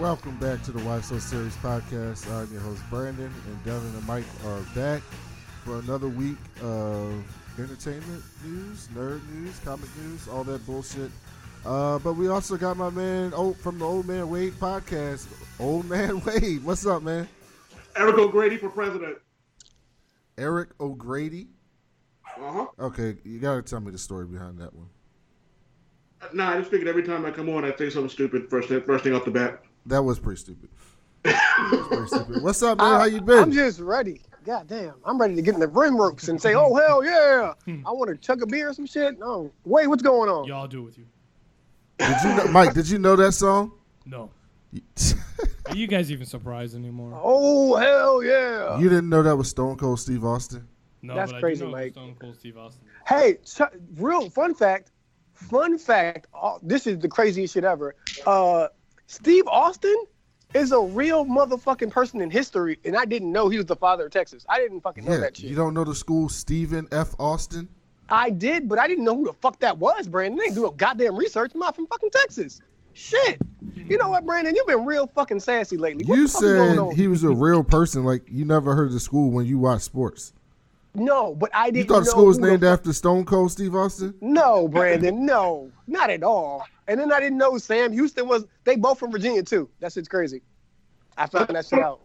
Welcome back to the Why So Serious podcast. I'm your host, Brandon, and Devin and Mike are back for another week of entertainment news, nerd news, comic news, all that bullshit. But we also got my man from the Old Man Wade podcast, Old Man Wade. What's up, man? Eric O'Grady for president. Eric O'Grady? Uh-huh. Okay, you got to tell me the story behind that one. Nah, I just figured every time I come on, I say something stupid first thing off the bat. That was pretty stupid. What's up, man? How you been? I'm just ready. God damn. I'm ready to get in the rim ropes and say, oh, hell yeah. I want to chug a beer or some shit. No. Wait, what's going on? Y'all do it with you. Did you know, Mike, did you know that song? No. Are you guys even surprised anymore? Oh, hell yeah. You didn't know that was Stone Cold Steve Austin? No, That's but crazy, I do know Mike. Stone Cold Steve Austin. Hey, real fun fact. This is the craziest shit ever. Steve Austin is a real motherfucking person in history, and I didn't know he was the father of Texas. I didn't fucking know that shit. You don't know the school Stephen F. Austin? I did, but I didn't know who the fuck that was, Brandon. They ain't doing goddamn research. I'm not from fucking Texas. Shit. You know what, Brandon? You've been real fucking sassy lately. What You the fuck is going said on? he was a real person, like you never heard of the school when you watch sports. No, but I didn't You thought know the school was who the named fuck- after Stone Cold Steve Austin? No, Brandon, no. Not at all. And then I didn't know Sam Houston was, they both from Virginia too. That shit's crazy. I found that shit out.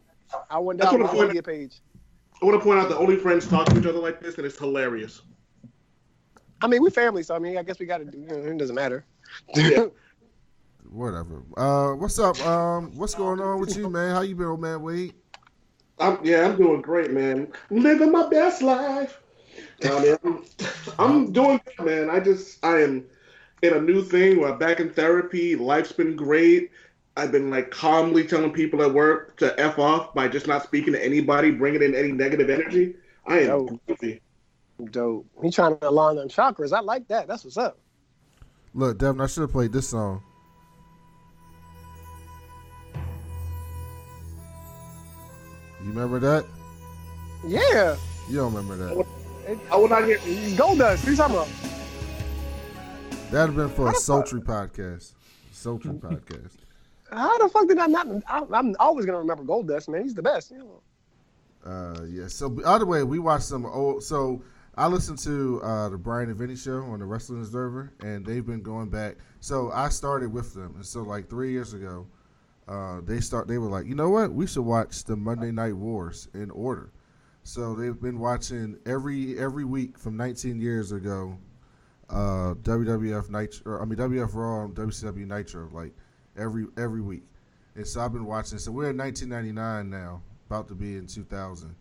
I went down on the Wikipedia page. I want to point out that only friends talk to each other like this, and it's hilarious. I mean, we're family, so I mean, I guess we got to do, it doesn't matter. Yeah. Whatever. What's up? What's going on with you, man? How you been, Old Man Wade? I'm doing great, man. Living my best life. I'm doing good, man. I am in a new thing where I'm back in therapy. Life's been great. I've been like calmly telling people at work to F off by just not speaking to anybody, bringing in any negative energy. I am goofy. Dope. He trying to align them chakras. I like that. That's what's up. Look, Devin, I should have played this song. You remember that? Yeah. You don't remember that. I will not hear. Gold dust. What are you talking about? That'd have been for a How the fuck- sultry podcast. Sultry podcast. How the fuck did I not? I'm always going to remember Gold Dust, man. He's the best. You know. Yeah. So, by the way, we watched some old. So, I listened to the Brian and Vinny show on the Wrestling Observer, and they've been going back. So, I started with them, and so like 3 years ago, they were like, you know what? We should watch the Monday Night Wars in order. So they've been watching every week from 19 years ago, WWF Raw and WCW Nitro, like every week. And so I've been watching. So we're in 1999 now, about to be in 2000,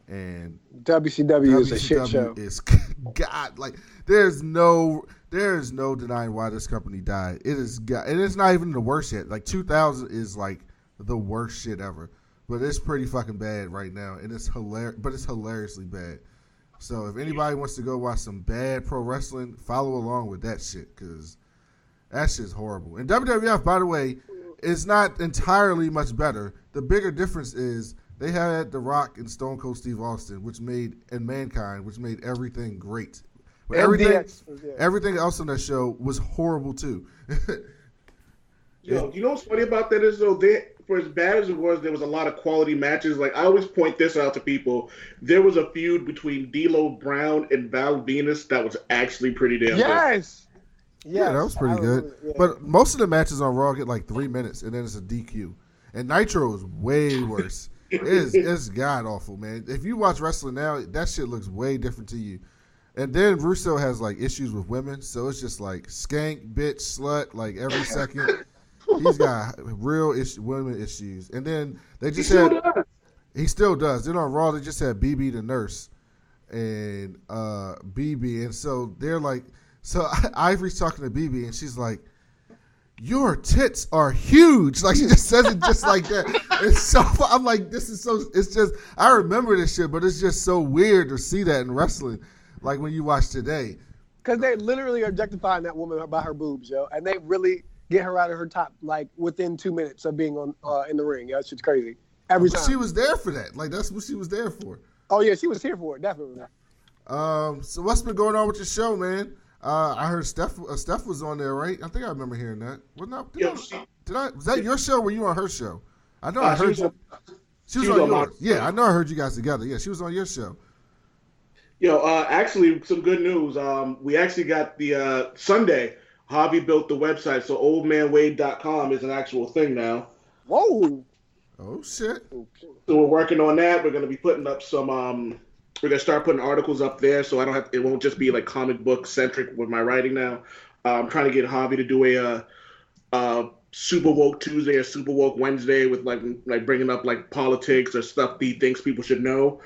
and WCW is a shit show. Is God, like there's no denying why this company died. It is God, and it's not even the worst yet. Like 2000 is like the worst shit ever. But it's pretty fucking bad right now, and it's hilarious. But it's hilariously bad. So if anybody wants to go watch some bad pro wrestling, follow along with that shit, because that shit's horrible. And WWF, by the way, is not entirely much better. The bigger difference is they had The Rock and Stone Cold Steve Austin, and Mankind, which made everything great. But everything else on that show was horrible too. Yo, you know what's funny about that is though, for as bad as it was, there was a lot of quality matches. Like I always point this out to people. There was a feud between D'Lo Brown and Val Venus that was actually pretty damn good. Yes. Yeah, that was pretty good. Yeah. But most of the matches on Raw get like 3 minutes, and then it's a DQ. And Nitro is way worse. It's god awful, man. If you watch wrestling now, that shit looks way different to you. And then Russo has like issues with women, so it's just like skank, bitch, slut, like every second. He's got real women issues. And then they just he still does. Then on Raw, they just had BB the nurse and BB. And so they're like, so Ivory's talking to BB, and she's like, your tits are huge. Like, she just says it just like that. It's so, I'm like, this is so, it's just, I remember this shit, but it's just so weird to see that in wrestling, like when you watch today. Because they literally are objectifying that woman by her boobs, yo. And they really get her out of her top, like, within 2 minutes of being on in the ring. Yo, it's just crazy. Every time. She was there for that. Like, that's what she was there for. Oh, yeah, she was here for it, definitely. So what's been going on with your show, man? I heard Steph was on there, right? I think I remember hearing that. Wasn't that? Was that your show or were you on her show? I know I She heard was you. She was on yours. Yeah, I know I heard you guys together. Yeah, she was on your show. Yo, actually, some good news. We actually got the Sunday. Javi built the website, so oldmanwade.com is an actual thing now. Whoa. Oh shit. So we're working on that. We're gonna be putting up some. We're gonna start putting articles up there, so I don't have. It won't just be like comic book centric with my writing now. I'm trying to get Javi to do a Super Woke Tuesday or Super Woke Wednesday with like bringing up like politics or stuff he thinks people should know.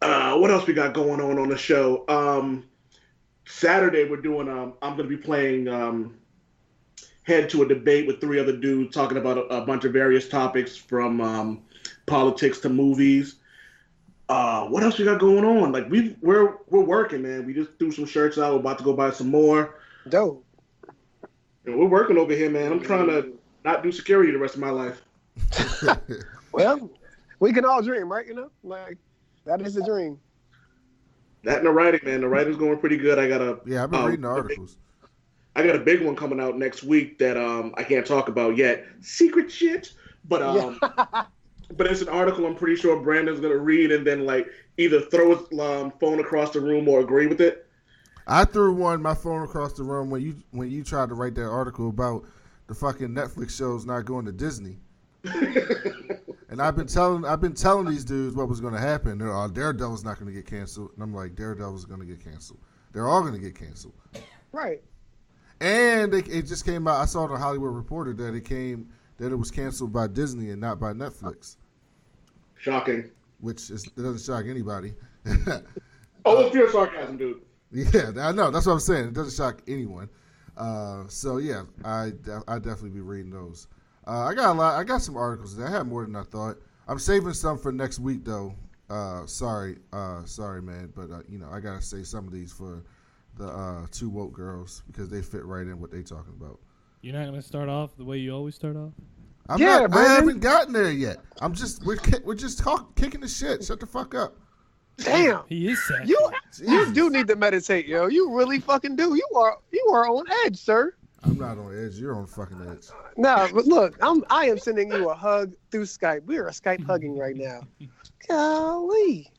What else we got going on the show? Saturday we're doing. I'm gonna be playing. Head to a debate with 3 other dudes talking about a bunch of various topics from politics to movies. What else we got going on? Like we're working, man. We just threw some shirts out. We're about to go buy some more. Dope. And we're working over here, man. I'm trying to not do security the rest of my life. Well, we can all dream, right? You know, like that is a dream. That and the writing, man. The writing's going pretty good. I've been reading the articles. I got a big one coming out next week that I can't talk about yet. Secret shit. But but it's an article I'm pretty sure Brandon's gonna read and then like either throw his phone across the room or agree with it. I threw my phone across the room when you tried to write that article about the fucking Netflix shows not going to Disney. And I've been telling these dudes what was going to happen. Daredevil's not going to get canceled, and I'm like, Daredevil's going to get canceled. They're all going to get canceled. Right. And it just came out. I saw the Hollywood Reporter that it was canceled by Disney and not by Netflix. Shocking. Which it doesn't shock anybody. It's pure sarcasm, dude. Yeah, I know. That's what I'm saying. It doesn't shock anyone. So yeah, I definitely be reading those. I got some articles. I had more than I thought. I'm saving some for next week though. Sorry, man, but I gotta say some of these for the 2 woke girls because they fit right in what they talking about. You're not gonna start off the way you always start off. I haven't gotten there yet. We're just kicking the shit. Shut the fuck up. Damn. He is sad. You do need to meditate, yo. You really fucking do. You are on edge, sir. I'm not on edge. You're on fucking edge. No, but look, I am sending you a hug through Skype. We are Skype hugging right now. Golly.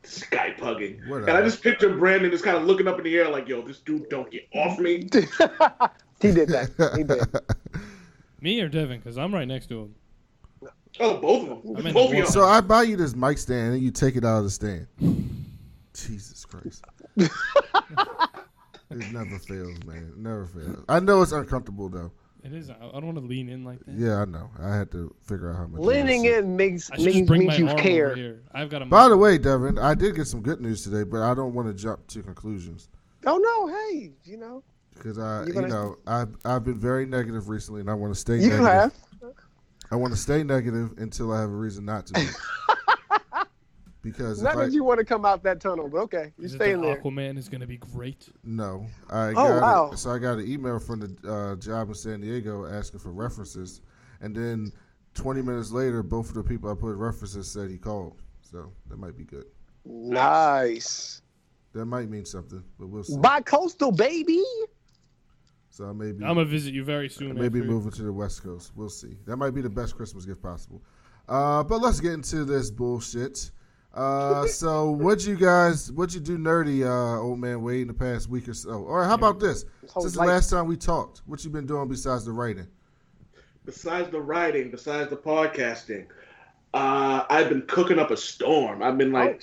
Skype hugging. Whatever. And I just picture Brandon just kind of looking up in the air like, yo, this dude don't get off me. He did that. He did. Me or Devin? Because I'm right next to him. Oh, both of them. I'm in Both the of y'all. So I buy you this mic stand and you take it out of the stand. Jesus Christ. It never fails, man. It never fails. I know it's uncomfortable though. It is. I don't want to lean in like that. Yeah, I know. I had to figure out how much. Leaning in makes I should just bring my you arm care. over here. I've got a. By the way, Devin, I did get some good news today, but I don't want to jump to conclusions Oh no, hey, because I've been very negative recently, and I want to stay you negative. have. I want to stay negative until I have a reason not to. Because Not that you want to come out that tunnel, but okay, you stay in there. Aquaman is going to be great. No, wow. So I got an email from the job in San Diego asking for references, and then 20 minutes later, both of the people I put references said he called. So that might be good. Nice. That might mean something, but we'll see. Bi-coastal, baby. So maybe I'm going to visit you very soon. maybe moving to the West Coast. We'll see. That might be the best Christmas gift possible. But let's get into this bullshit. So what'd you do nerdy, old man Wade, in the past week or so? Or how about this? Since the last time we talked, what you been doing besides the writing? Besides the writing, besides the podcasting, I've been cooking up a storm. I've been trying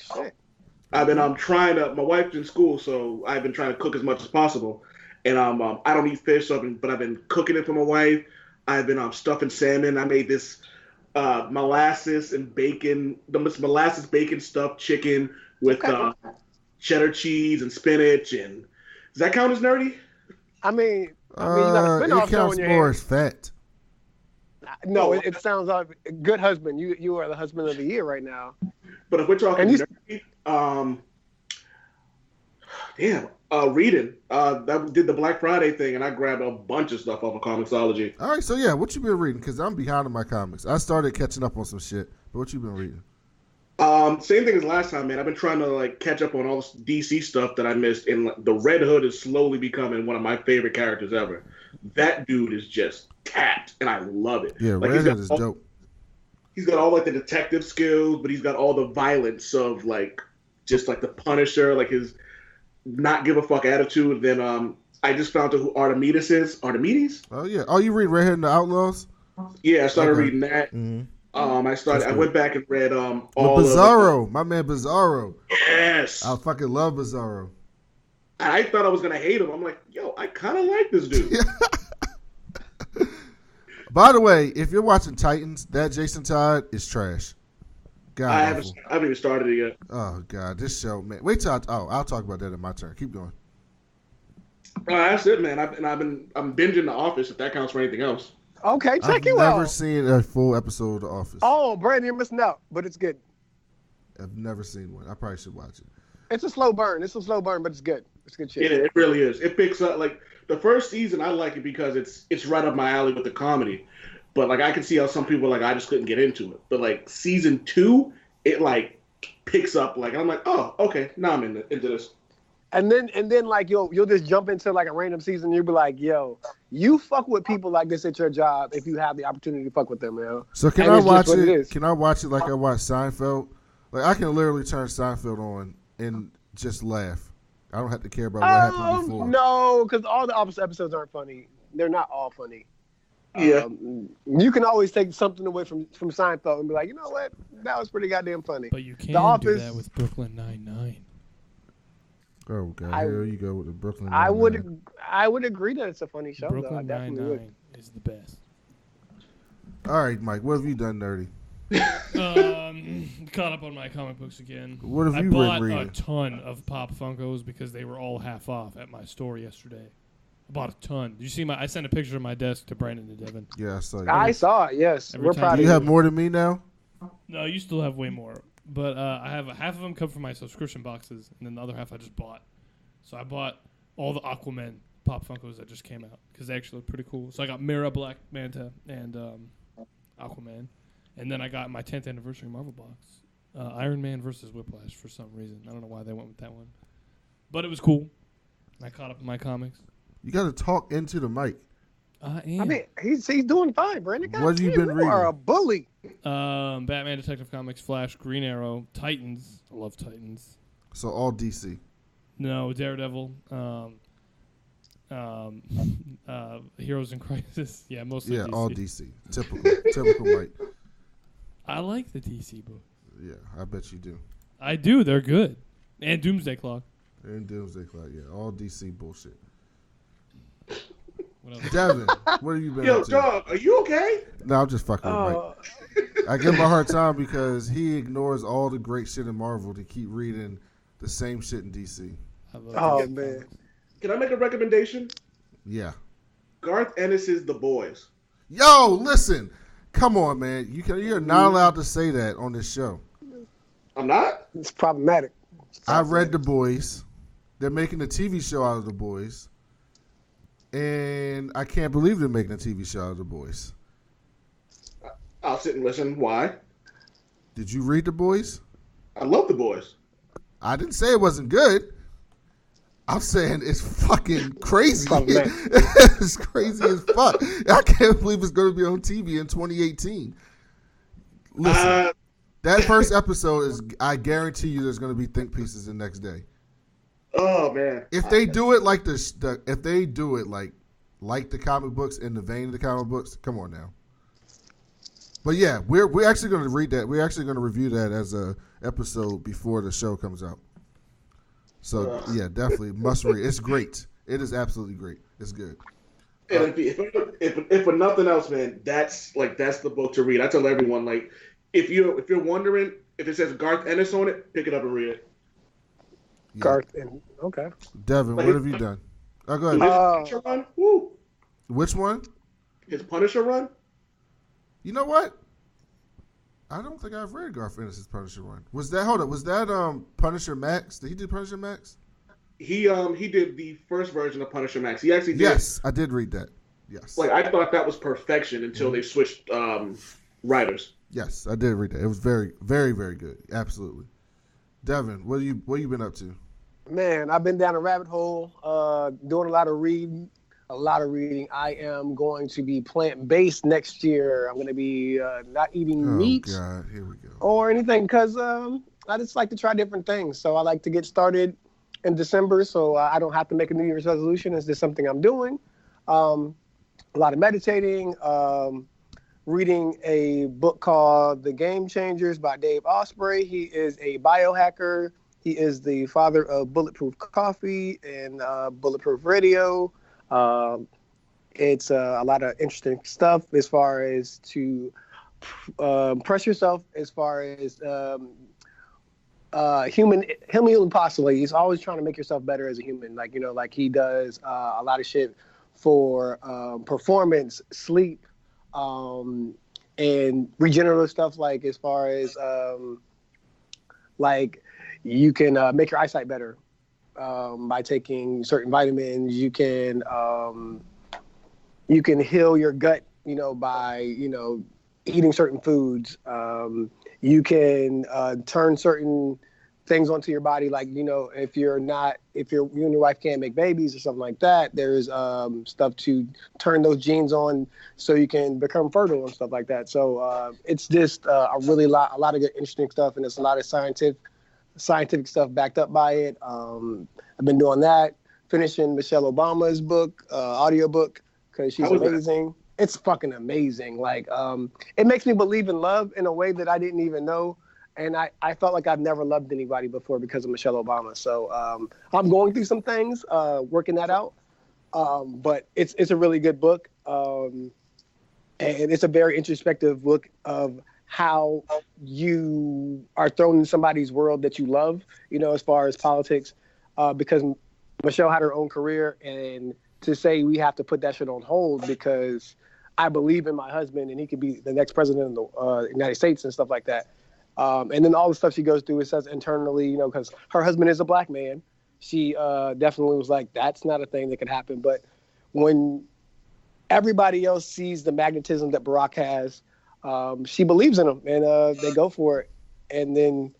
to. My wife's in school, so I've been trying to cook as much as possible. And I don't eat fish, but I've been cooking it for my wife. I've been stuffing salmon. I made this molasses and bacon, molasses bacon stuffed chicken with cheddar cheese and spinach. And does that count as nerdy? I mean, you got a spinoff it show counts in your more hand. as fat. No, it sounds like a good husband. You are the husband of the year right now. But if we're talking nerdy, reading. That did the Black Friday thing, and I grabbed a bunch of stuff off of Comixology. All right, so yeah, what you been reading? Because I'm behind on my comics. I started catching up on some shit, but what you been reading? Same thing as last time, man. I've been trying to like catch up on all this DC stuff that I missed, and like, the Red Hood is slowly becoming one of my favorite characters ever. That dude is just Capt, and I love it. Yeah, like, Red Hood is dope. He's got all like the detective skills, but he's got all the violence of like just like the Punisher, like his not give a fuck attitude. Then I just found out who Artemis is. Artemis? Oh yeah. Oh, you read Red Hood and the Outlaws? Yeah, I started reading that. Mm-hmm. I went back and read all Bizarro, my man Bizarro. Yes, I fucking love Bizarro. I thought I was gonna hate him. I'm like, yo, I kind of like this dude. By the way, if you're watching Titans, that Jason Todd is trash. God, I haven't even started it yet. Oh God, this show, man. Wait till I'll talk about that in my turn. Keep going. That's it, man. I'm binging The Office, if that counts for anything else. Okay, check you out. I've never seen a full episode of The Office. Oh, Brandon, you're missing out, but it's good. I've never seen one. I probably should watch it. It's a slow burn. But it's good. It's good shit. Yeah, it really is. It picks up like the first season. I like it because it's right up my alley with the comedy. But like I can see how some people like I just couldn't get into it. But like season 2, it like picks up. Like I'm like, oh, okay, now I'm into this. And then like you'll just jump into like a random season. You'll be like, yo, you fuck with people like this at your job if you have the opportunity to fuck with them, man. So can I watch it? Can I watch it like I watch Seinfeld? Like I can literally turn Seinfeld on and just laugh. I don't have to care about what happened before. No, because all the Office episodes aren't funny. They're not all funny. Yeah. You can always take something away from Seinfeld and be like, you know what? That was pretty goddamn funny. But you can't do that with Brooklyn Nine-Nine. Oh God! Here you go with the Brooklyn. I would agree that it's a funny show. Brooklyn though. I definitely would. Nine-Nine is the best. All right, Mike. What have you done, nerdy? Caught up on my comic books again. What have you been reading? I bought a ton of Pop Funkos because they were all half off at my store yesterday. I bought a ton. Did you see I sent a picture of my desk to Brandon and Devin. Yeah, I saw it. I saw it. Yes, we're proud of you. Do you have more than me now? No, you still have way more. But I have half of them come from my subscription boxes, and then the other half I just bought. So I bought all the Aquaman Pop Funkos that just came out because they actually look pretty cool. So I got Mira, Black Manta, and Aquaman. And then I got my 10th anniversary Marvel box, Iron Man versus Whiplash for some reason. I don't know why they went with that one. But it was cool. I caught up in my comics. You got to talk into the mic. I am. I mean, he's doing fine, Brandon. What have you been reading? You are a bully. Batman Detective Comics, Flash, Green Arrow, Titans. I love Titans. So all DC. No, Daredevil. Heroes in Crisis. Yeah, mostly DC. All DC. Typical Mike. I like the DC books. Yeah, I bet you do. I do. They're good. And Doomsday Clock. And Doomsday Clock, yeah. All DC bullshit. Devin, what have you been up to? Yo, dog, are you okay? No, I'm just fucking with Mike. I give him a hard time because he ignores all the great shit in Marvel to keep reading the same shit in DC. Oh, man. Can I make a recommendation? Yeah. Garth Ennis's The Boys. Yo, listen. Come on, man. You're not allowed to say that on this show. I'm not? It's problematic. I read The Boys. They're making a TV show out of The Boys. And I can't believe they're making a TV show out of The Boys. I'll sit and listen. Why? Did you read The Boys? I love The Boys. I didn't say it wasn't good. I'm saying it's fucking crazy. It's crazy as fuck. I can't believe it's going to be on TV in 2018. Listen, that first episode is, I guarantee you there's going to be think pieces the next day. Oh, man. If they do it like if they do it like the comic books, in the vein of the comic books, come on now. But yeah, we're actually going to read that. We're actually going to review that as a episode before the show comes out. So yeah, definitely must read. It's great. It is absolutely great. It's good. And if for nothing else, man, that's the book to read. I tell everyone, like, if you're wondering if it says Garth Ennis on it, pick it up and read it. Yeah. Garth, okay. Devin, what have you done? Oh, go ahead. His Punisher run? Woo. Which one? His Punisher run? You know what? I don't think I've read Garth Ennis' Punisher run. Was that Punisher Max? Did he do Punisher Max? He did the first version of Punisher Max. He actually did. Yes, I did read that. Yes. Like, I thought that was perfection until they switched writers. Yes, I did read that. It was very, very, very good. Absolutely. Devin, what you been up to? Man, I've been down a rabbit hole, doing a lot of reading. I am going to be plant-based next year. I'm going to be not eating meat God, here we go. or anything because I just like to try different things. So I like to get started in December so I don't have to make a New Year's resolution. It's just something I'm doing. A lot of meditating, reading a book called The Game Changers by Dave Osprey. He is a biohacker. He is the father of Bulletproof Coffee and Bulletproof Radio. It's a lot of interesting stuff as far as to press yourself as far as human possibly. He's always trying to make yourself better as a human. Like, you know, like he does a lot of shit for performance, sleep, and regenerative stuff, like as far as like you can make your eyesight better by taking certain vitamins. You can heal your gut, you know, by, you know, eating certain foods. You can turn certain things onto your body, like, you know, if you and your wife can't make babies or something like that, there's stuff to turn those genes on so you can become fertile and stuff like that. So it's just a lot of good interesting stuff, and it's a lot of scientific stuff backed up by it. I've been doing that, finishing Michelle Obama's book, audiobook, because she's amazing. It's fucking amazing. Like, it makes me believe in love in a way that I didn't even know. And I felt like I've never loved anybody before because of Michelle Obama. So I'm going through some things, working that out. But it's a really good book. And it's a very introspective look of how you are thrown in somebody's world that you love, you know, as far as politics, because Michelle had her own career, and to say we have to put that shit on hold because I believe in my husband and he could be the next president of the United States and stuff like that. And then all the stuff she goes through, it says internally, you know, because her husband is a black man. She definitely was like, that's not a thing that could happen. But when everybody else sees the magnetism that Barack has, she believes in him, and they go for it. And then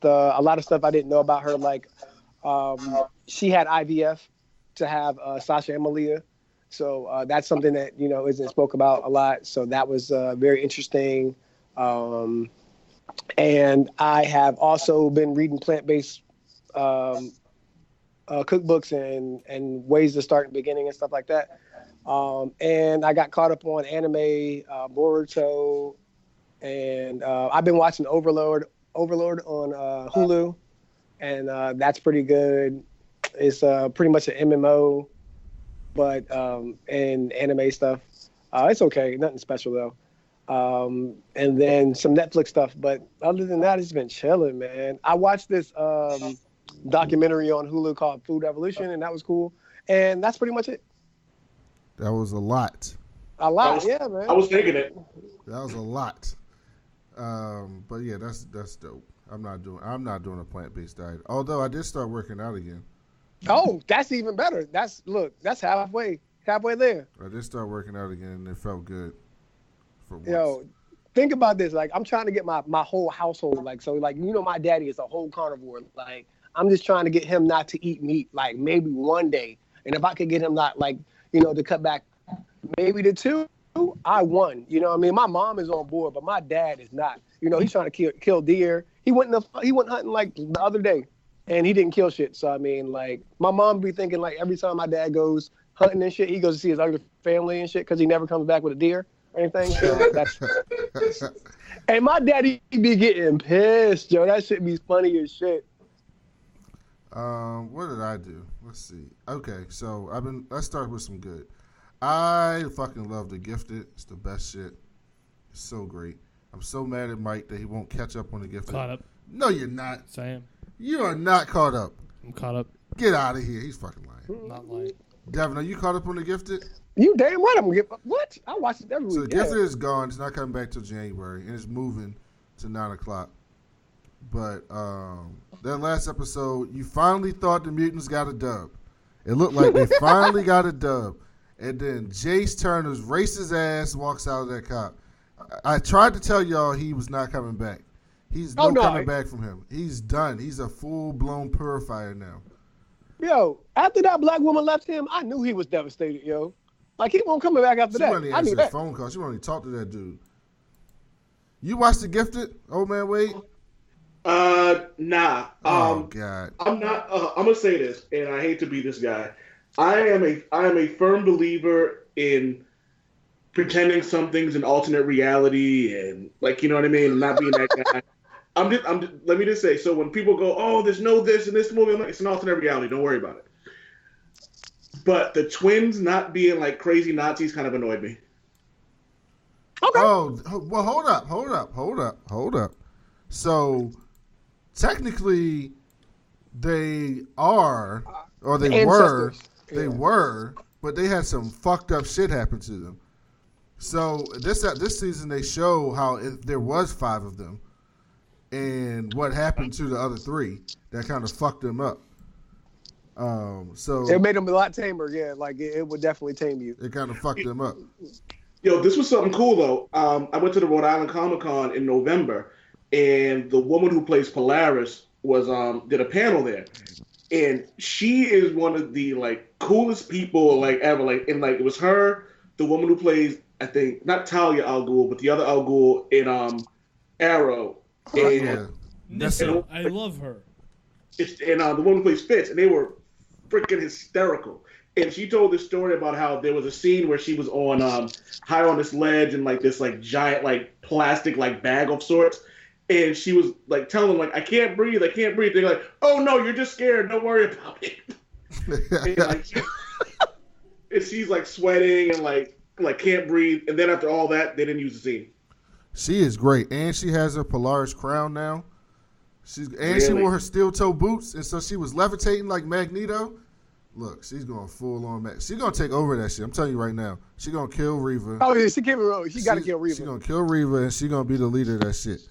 a lot of stuff I didn't know about her, like she had IVF to have Sasha and Malia. So that's something that, you know, isn't spoke about a lot. So that was very interesting. And I have also been reading plant-based cookbooks and ways to start in the beginning and stuff like that. And I got caught up on anime, Boruto, and I've been watching Overlord on Hulu, and that's pretty good. It's pretty much an MMO, but and anime stuff. It's okay, nothing special though. And then some Netflix stuff, but other than that, it's been chilling, man. I watched this documentary on Hulu called Food Evolution, and that was cool. And that's pretty much it. That was a lot. Yeah, man. I was thinking it. That was a lot. But yeah, that's dope. I'm not doing a plant-based diet. Although I did start working out again. Oh, that's even better. That's halfway there. I did start working out again, and it felt good. For once. Yo, think about this. Like, I'm trying to get my whole household, like, so, like, you know, my daddy is a whole carnivore. Like, I'm just trying to get him not to eat meat, like, maybe one day. And if I could get him not, like, you know, to cut back maybe to 2, I won. You know what I mean? My mom is on board, but my dad is not. You know, he's trying to kill deer. He went hunting, like, the other day, and he didn't kill shit. So, I mean, like, my mom be thinking, like, every time my dad goes hunting and shit, he goes to see his other family and shit because he never comes back with a deer or anything. So and my daddy be getting pissed, yo. That shit be funny as shit. What did I do? Let's see. Okay, so let's start with some good. I fucking love The Gifted. It's the best shit. It's so great. I'm so mad at Mike that he won't catch up on The Gifted. Caught up. No, you're not. Yes, I am. You are not caught up. I'm caught up. Get out of here. He's fucking lying. I'm not lying. Devin, are you caught up on The Gifted? You damn right I'm gonna get what? I watched it every week. So The Gifted is gone. It's not coming back till January, and it's moving to 9:00. But that last episode, you finally thought the mutants got a dub. It looked like they finally got a dub. And then Jace Turner's racist ass walks out of that cop. I tried to tell y'all he was not coming back. He's coming back from him. He's done. He's a full-blown purifier now. Yo, after that black woman left him, I knew he was devastated, yo. Like, he won't come back after that. She wouldn't answer his phone call. She wouldn't even talk to that dude. You watched The Gifted, Old Man Wade? Nah. Oh God. I'm not. I'm gonna say this, and I hate to be this guy. I am a firm believer in pretending something's an alternate reality, and like, you know what I mean, not being that guy. Let me just say. So when people go, "Oh, there's no this in this movie," I'm like, it's an alternate reality. Don't worry about it. But the twins not being like crazy Nazis kind of annoyed me. Okay. Oh, well, hold up. So, technically, they are, or they were, but they had some fucked up shit happen to them. So, this season, they show how there was 5 of them, and what happened to the other 3 that kind of fucked them up. So it made them a lot tamer, yeah. Like, it would definitely tame you. It kind of fucked them up. Yo, this was something cool though. I went to the Rhode Island Comic-Con in November, and the woman who plays Polaris was did a panel there, and she is one of the like coolest people like ever. Like, and like it was her, the woman who plays, I think, not Talia al Ghul, but the other al Ghul in Arrow. And, Nissa, I love her. And the woman who plays Fitz, and they were freaking hysterical. And she told this story about how there was a scene where she was on high on this ledge and like this like giant like plastic like bag of sorts, and she was like telling them like, I can't breathe. They're like, oh no, you're just scared. Don't worry about it. and, like, and she's like sweating and like can't breathe. And then after all that, they didn't use the scene. She is great, and she has her Polaris crown now. She wore her steel toe boots, and so she was levitating like Magneto. Look, she's going full on Mac. She's gonna take over that shit. I'm telling you right now. She's gonna kill Reva. Oh yeah, she gotta kill Reva. She's gonna kill Reva, and she's gonna be the leader of that shit.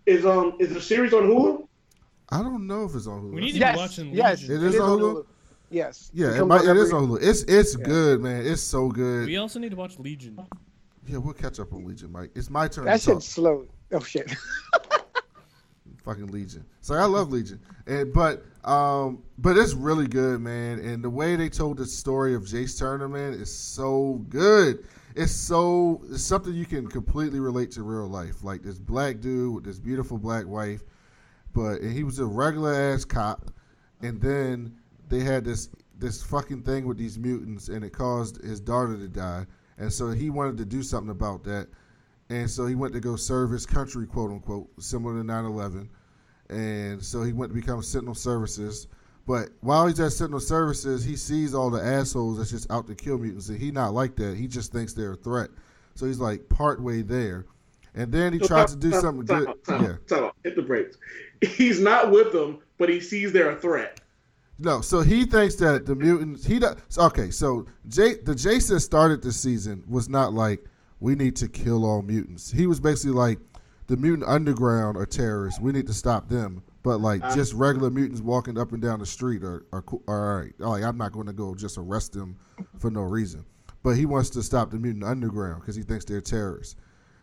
Is the series on Hulu? I don't know if it's on Hulu. We need to be watching Legion. Yes, it is on Hulu. Yes. Yeah, it is on Hulu. It's good, man. It's so good. We also need to watch Legion. Yeah, we'll catch up on Legion, Mike. It's my turn. That to talk. shit's slow. Oh shit. Fucking Legion. So I love Legion, but it's really good, man. And the way they told the story of Jace Turner, man, is so good. It's something you can completely relate to real life. Like this black dude with this beautiful black wife, and he was a regular ass cop, and then they had this fucking thing with these mutants, and it caused his daughter to die, and so he wanted to do something about that. And so he went to go serve his country, quote unquote, similar to 9/11. And so he went to become Sentinel Services. But while he's at Sentinel Services, he sees all the assholes that's just out to kill mutants. And he not like that. He just thinks they're a threat. So he's like partway there. And then he tries to do something good. Hit the brakes. He's not with them, but he sees they're a threat. No, so he thinks that the mutants. Okay, so the Jason started this season was not like, we need to kill all mutants. He was basically like, the mutant underground are terrorists. We need to stop them. But like just regular mutants walking up and down the street are cool. All right. Like, I'm not going to go just arrest them for no reason. But he wants to stop the mutant underground because he thinks they're terrorists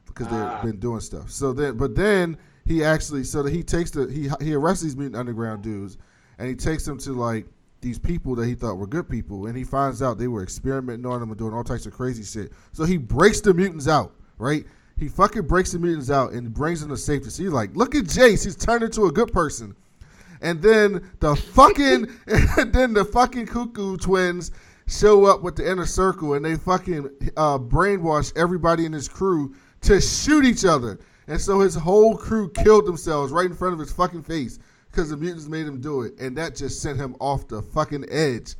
because they've been doing stuff. But then he actually, he takes he arrests these mutant underground dudes, and he takes them to like these people that he thought were good people, and he finds out they were experimenting on them and doing all types of crazy shit. So he breaks the mutants out, right? He fucking breaks the mutants out and brings them to safety. So he's like, look at Jace, he's turned into a good person. And then the fucking Cuckoo twins show up with the inner circle, and they fucking brainwash everybody in his crew to shoot each other. And so his whole crew killed themselves right in front of his fucking face because the mutants made him do it. And that just sent him off the fucking edge.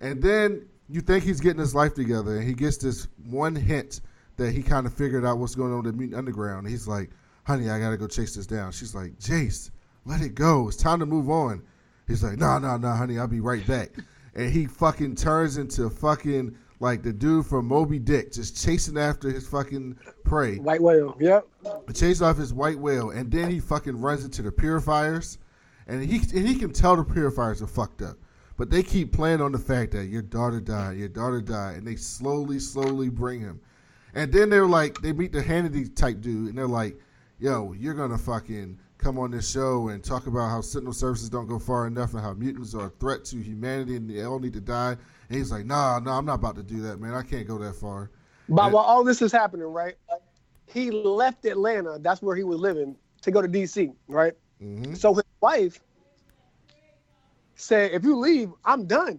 And then you think he's getting his life together, and he gets this one hint that he kind of figured out what's going on with the mutant underground. He's like, honey, I got to go chase this down. She's like, Jace, let it go. It's time to move on. He's like, no, honey, I'll be right back. And he fucking turns into fucking like the dude from Moby Dick, just chasing after his fucking prey. White whale, yep. Chase off his white whale, and then he fucking runs into the purifiers, and he can tell the purifiers are fucked up. But they keep playing on the fact that your daughter died, and they slowly bring him. And then they're like, they meet the Hannity type dude, and they're like, yo, you're going to fucking come on this show and talk about how Sentinel services don't go far enough and how mutants are a threat to humanity and they all need to die. And he's like, nah, I'm not about to do that, man. I can't go that far. But while all this is happening, right, he left Atlanta, that's where he was living, to go to D.C., right? Mm-hmm. So his wife said, if you leave, I'm done.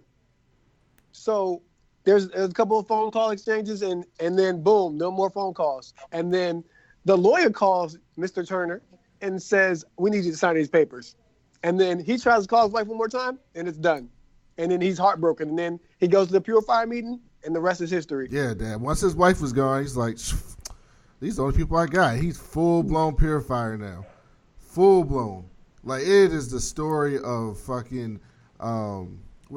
So there's a couple of phone call exchanges, and then boom, no more phone calls. And then the lawyer calls Mr. Turner and says, we need you to sign these papers. And then he tries to call his wife one more time, and it's done. And then he's heartbroken. And then he goes to the Purifier meeting, and the rest is history. Yeah, Dad. Once his wife was gone, he's like, these are the only people I got. He's full-blown Purifier now. Full-blown. Like, it is the story of fucking, what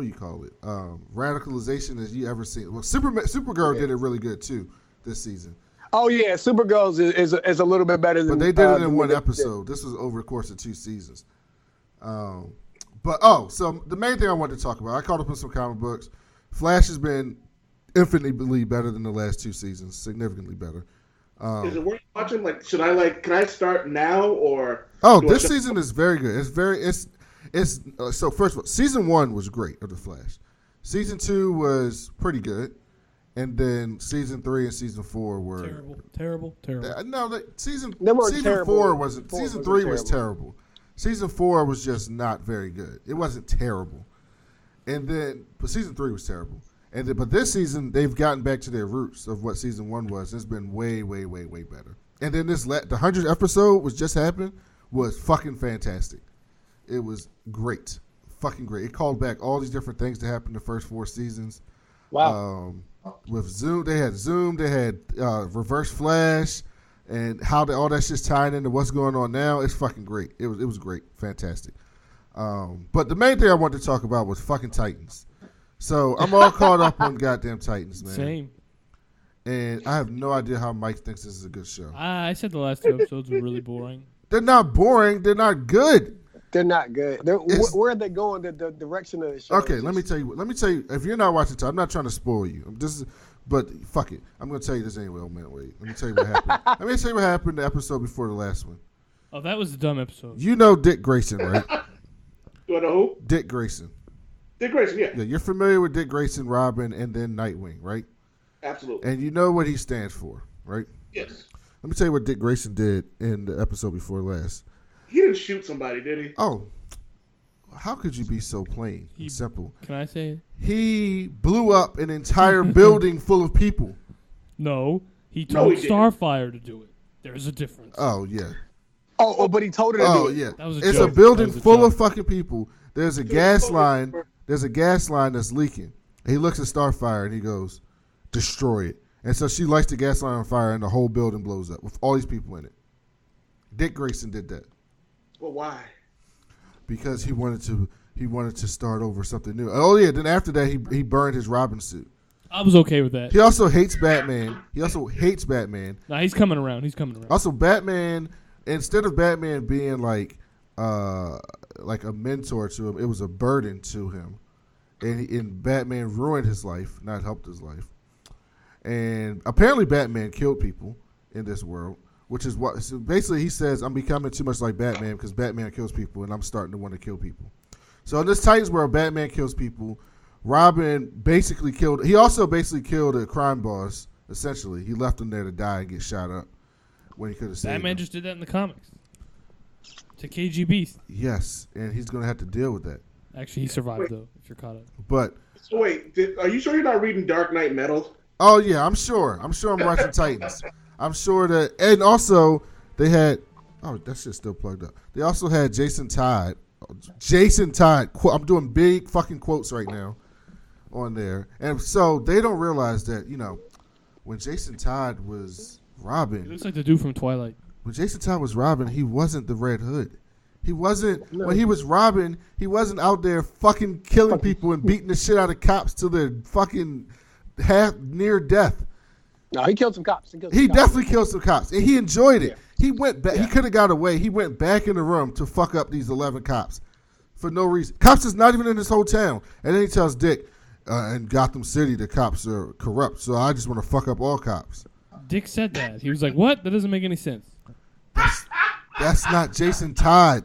do you call it? Radicalization as you ever seen. Well, Supergirl did it really good, too, this season. Oh, yeah. Supergirl is a little bit better than... But they did it in one episode. This was over the course of 2 seasons. So the main thing I wanted to talk about, I caught up on some comic books. Flash has been infinitely better than the last 2 seasons, significantly better. Is it worth watching? Like, can I start now or? Oh, this season is very good. So first of all, season 1 was great of the Flash. Season 2 was pretty good, and then season 3 and season 4 were terrible. Season terrible. 4 wasn't. Season 3 was terrible. Season 4 was just not very good. It wasn't terrible, but season 3 was terrible. But this season, they've gotten back to their roots of what season 1 was. It's been way, way, way, way better. And then the 100th episode was just happened was fucking fantastic. It was great. Fucking great. It called back all these different things that happened the first 4 seasons. Wow. With Zoom, they had Reverse Flash, and how all that shit's tying into what's going on now. It's fucking great. It was great. Fantastic. But the main thing I wanted to talk about was fucking Titans. So I'm all caught up on goddamn Titans, man. Same. And I have no idea how Mike thinks this is a good show. I said the last 2 episodes were really boring. They're not boring. They're not good. They're not good. Where are they going? The direction of the show. Okay, let me tell you. If you're not watching, I'm not trying to spoil you. But fuck it. I'm gonna tell you this anyway. Oh man, wait. Let me tell you what happened. Let me tell you what happened the episode before the last one. Oh, that was a dumb episode. You know Dick Grayson, right? Do I know who? Dick Grayson. Dick Grayson, yeah. Yeah, you're familiar with Dick Grayson, Robin, and then Nightwing, right? Absolutely. And you know what he stands for, right? Yes. Let me tell you what Dick Grayson did in the episode before last. He didn't shoot somebody, did he? Oh, how could you be so plain and simple? Can I say it? He blew up an entire building full of people. No, he told Starfire to do it. There's a difference. Oh, yeah. Oh, but he told her to do it. Yeah. That was It's joke. a building full joke. of fucking people. There's a gas line. There's a gas line that's leaking. And he looks at Starfire and he goes, destroy it. And so she lights the gas line on fire and the whole building blows up with all these people in it. Dick Grayson did that. Well, why? Because he wanted to start over something new. Oh yeah, then after that he burned his Robin suit. I was okay with that. He also hates Batman. Nah, he's coming around. Also, Batman, instead of Batman being like a mentor to him, it was a burden to him. And Batman ruined his life, not helped his life. And apparently Batman killed people in this world, which is what. So basically, he says, I'm becoming too much like Batman because Batman kills people, and I'm starting to want to kill people. So in this Titans world, Batman kills people. Robin basically killed. He also basically killed a crime boss. Essentially, he left him there to die and get shot up when he could have saved him. Batman just did that in the comics. To KGB. Yes, and he's going to have to deal with that. Actually, he survived though. If you're caught up. But so wait, are you sure you're not reading Dark Knight Metal? Oh yeah, I'm sure. I'm watching Titans. I'm sure that, and also they had. Oh, that shit's still plugged up. They also had Jason Todd. I'm doing big fucking quotes right now on there, and so they don't realize that when Jason Todd was Robin, He looks like the dude from Twilight. When Jason Todd was Robin, he wasn't the Red Hood. He wasn't. No. When he was Robin, he wasn't out there fucking killing people and beating the shit out of cops till they're fucking half near death. No, he killed some cops. He definitely killed some cops, and he enjoyed it. Yeah. He went back. Yeah. He could have got away. He went back in the room to fuck up these 11 cops for no reason. Cops is not even in this whole town, and then he tells Dick, in Gotham City, the cops are corrupt, so I just want to fuck up all cops. Dick said that. He was like, "What? That doesn't make any sense." That's not Jason Todd,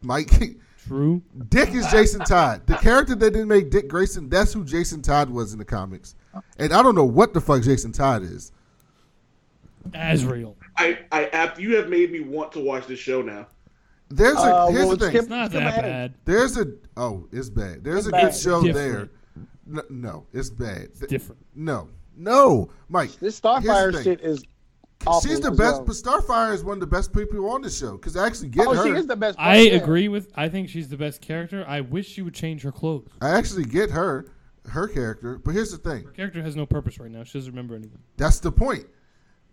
Mike. True. Dick is Jason Todd. The character that didn't make Dick Grayson, that's who Jason Todd was in the comics. And I don't know what the fuck Jason Todd is. Azrael. You have made me want to watch this show now. Here's the thing. It's not that bad. It's bad. There's a good show there. No, it's bad. It's different. No, Mike. This Starfire shit is awful. She's the best, but Starfire is one of the best people on the show because I actually get her. She is the best. I agree with. I think she's the best character. I wish she would change her clothes. I actually get her character, but here's the thing. Her character has no purpose right now. She doesn't remember anything. That's the point.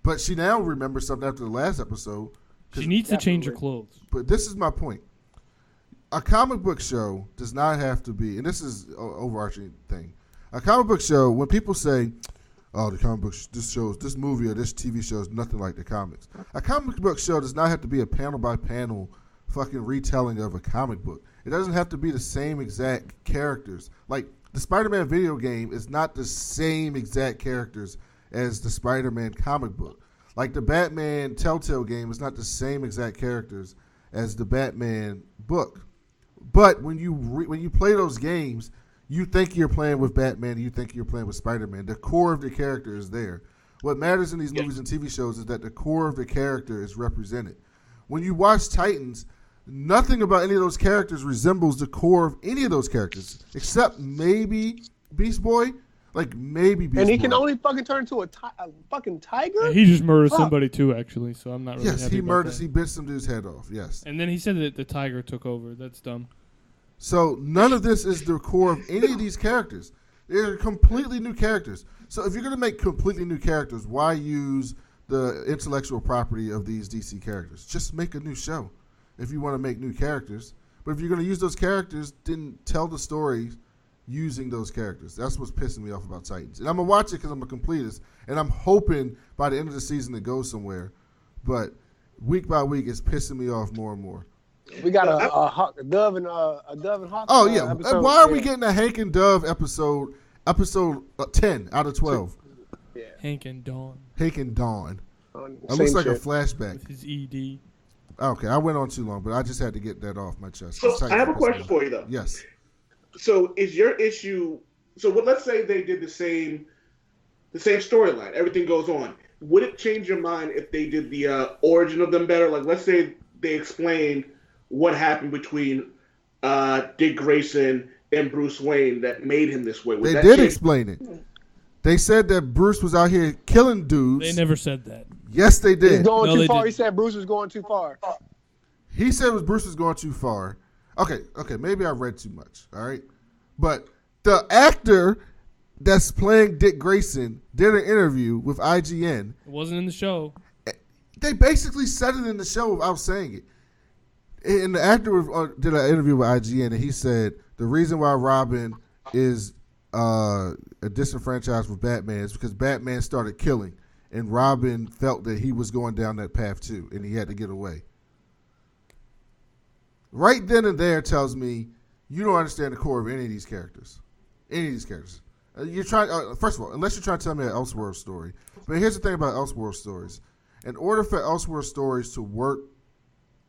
But she now remembers something after the last episode. She needs to change her clothes. But this is my point. A comic book show does not have to be, and this is an overarching thing. A comic book show, when people say, "Oh, the comic book, this movie or this TV show is nothing like the comics," a comic book show does not have to be a panel by panel fucking retelling of a comic book. It doesn't have to be the same exact characters. Like the Spider-Man video game is not the same exact characters as the Spider-Man comic book. Like the Batman Telltale game is not the same exact characters as the Batman book. But when you play those games, you think you're playing with Batman, you think you're playing with Spider-Man. The core of the character is there. What matters in these movies and TV shows is that the core of the character is represented. When you watch Titans, nothing about any of those characters resembles the core of any of those characters, except maybe Beast Boy. Like maybe Beast Boy. And he can only fucking turn into a fucking tiger? Yeah, he just murdered somebody too, actually, so I'm not really Yes, happy he about murdered. that. He bit some dude's head off, yes. And then he said that the tiger took over. That's dumb. So none of this is the core of any of these characters. They're completely new characters. So if you're going to make completely new characters, why use the intellectual property of these DC characters? Just make a new show if you want to make new characters. But if you're going to use those characters, then tell the story using those characters. That's what's pissing me off about Titans. And I'm going to watch it because I'm a completist. And I'm hoping by the end of the season it goes somewhere. But week by week, it's pissing me off more and more. We got a Dove and Hawk. Oh, yeah. Episode. Why are we getting a Hank and Dove episode 10 out of 12? Yeah. Hank and Dawn. Hank and Dawn. It Same looks like shit. a flashback. With his ED. Okay, I went on too long, but I just had to get that off my chest. So I have a question for you, though. Yes. So is your issue? So let's say they did the same storyline. Everything goes on. Would it change your mind if they did the origin of them better? Like, let's say they explained what happened between Dick Grayson and Bruce Wayne that made him this way. They did explain it. They said that Bruce was out here killing dudes. They never said that. Yes, they did. He's going No, too they far. didn't. He said Bruce was going too far. He said Bruce was going too far. Okay, maybe I read too much, all right? But the actor that's playing Dick Grayson did an interview with IGN. It wasn't in the show. They basically said it in the show without saying it. And the actor did an interview with IGN, and he said the reason why Robin is a disenfranchised with Batman is because Batman started killing, and Robin felt that he was going down that path too, and he had to get away. Right then and there tells me you don't understand the core of any of these characters. Any of these characters. You're trying. First of all, unless you're trying to tell me an Elseworld story. But here's the thing about Elseworld stories. In order for Elseworld stories to work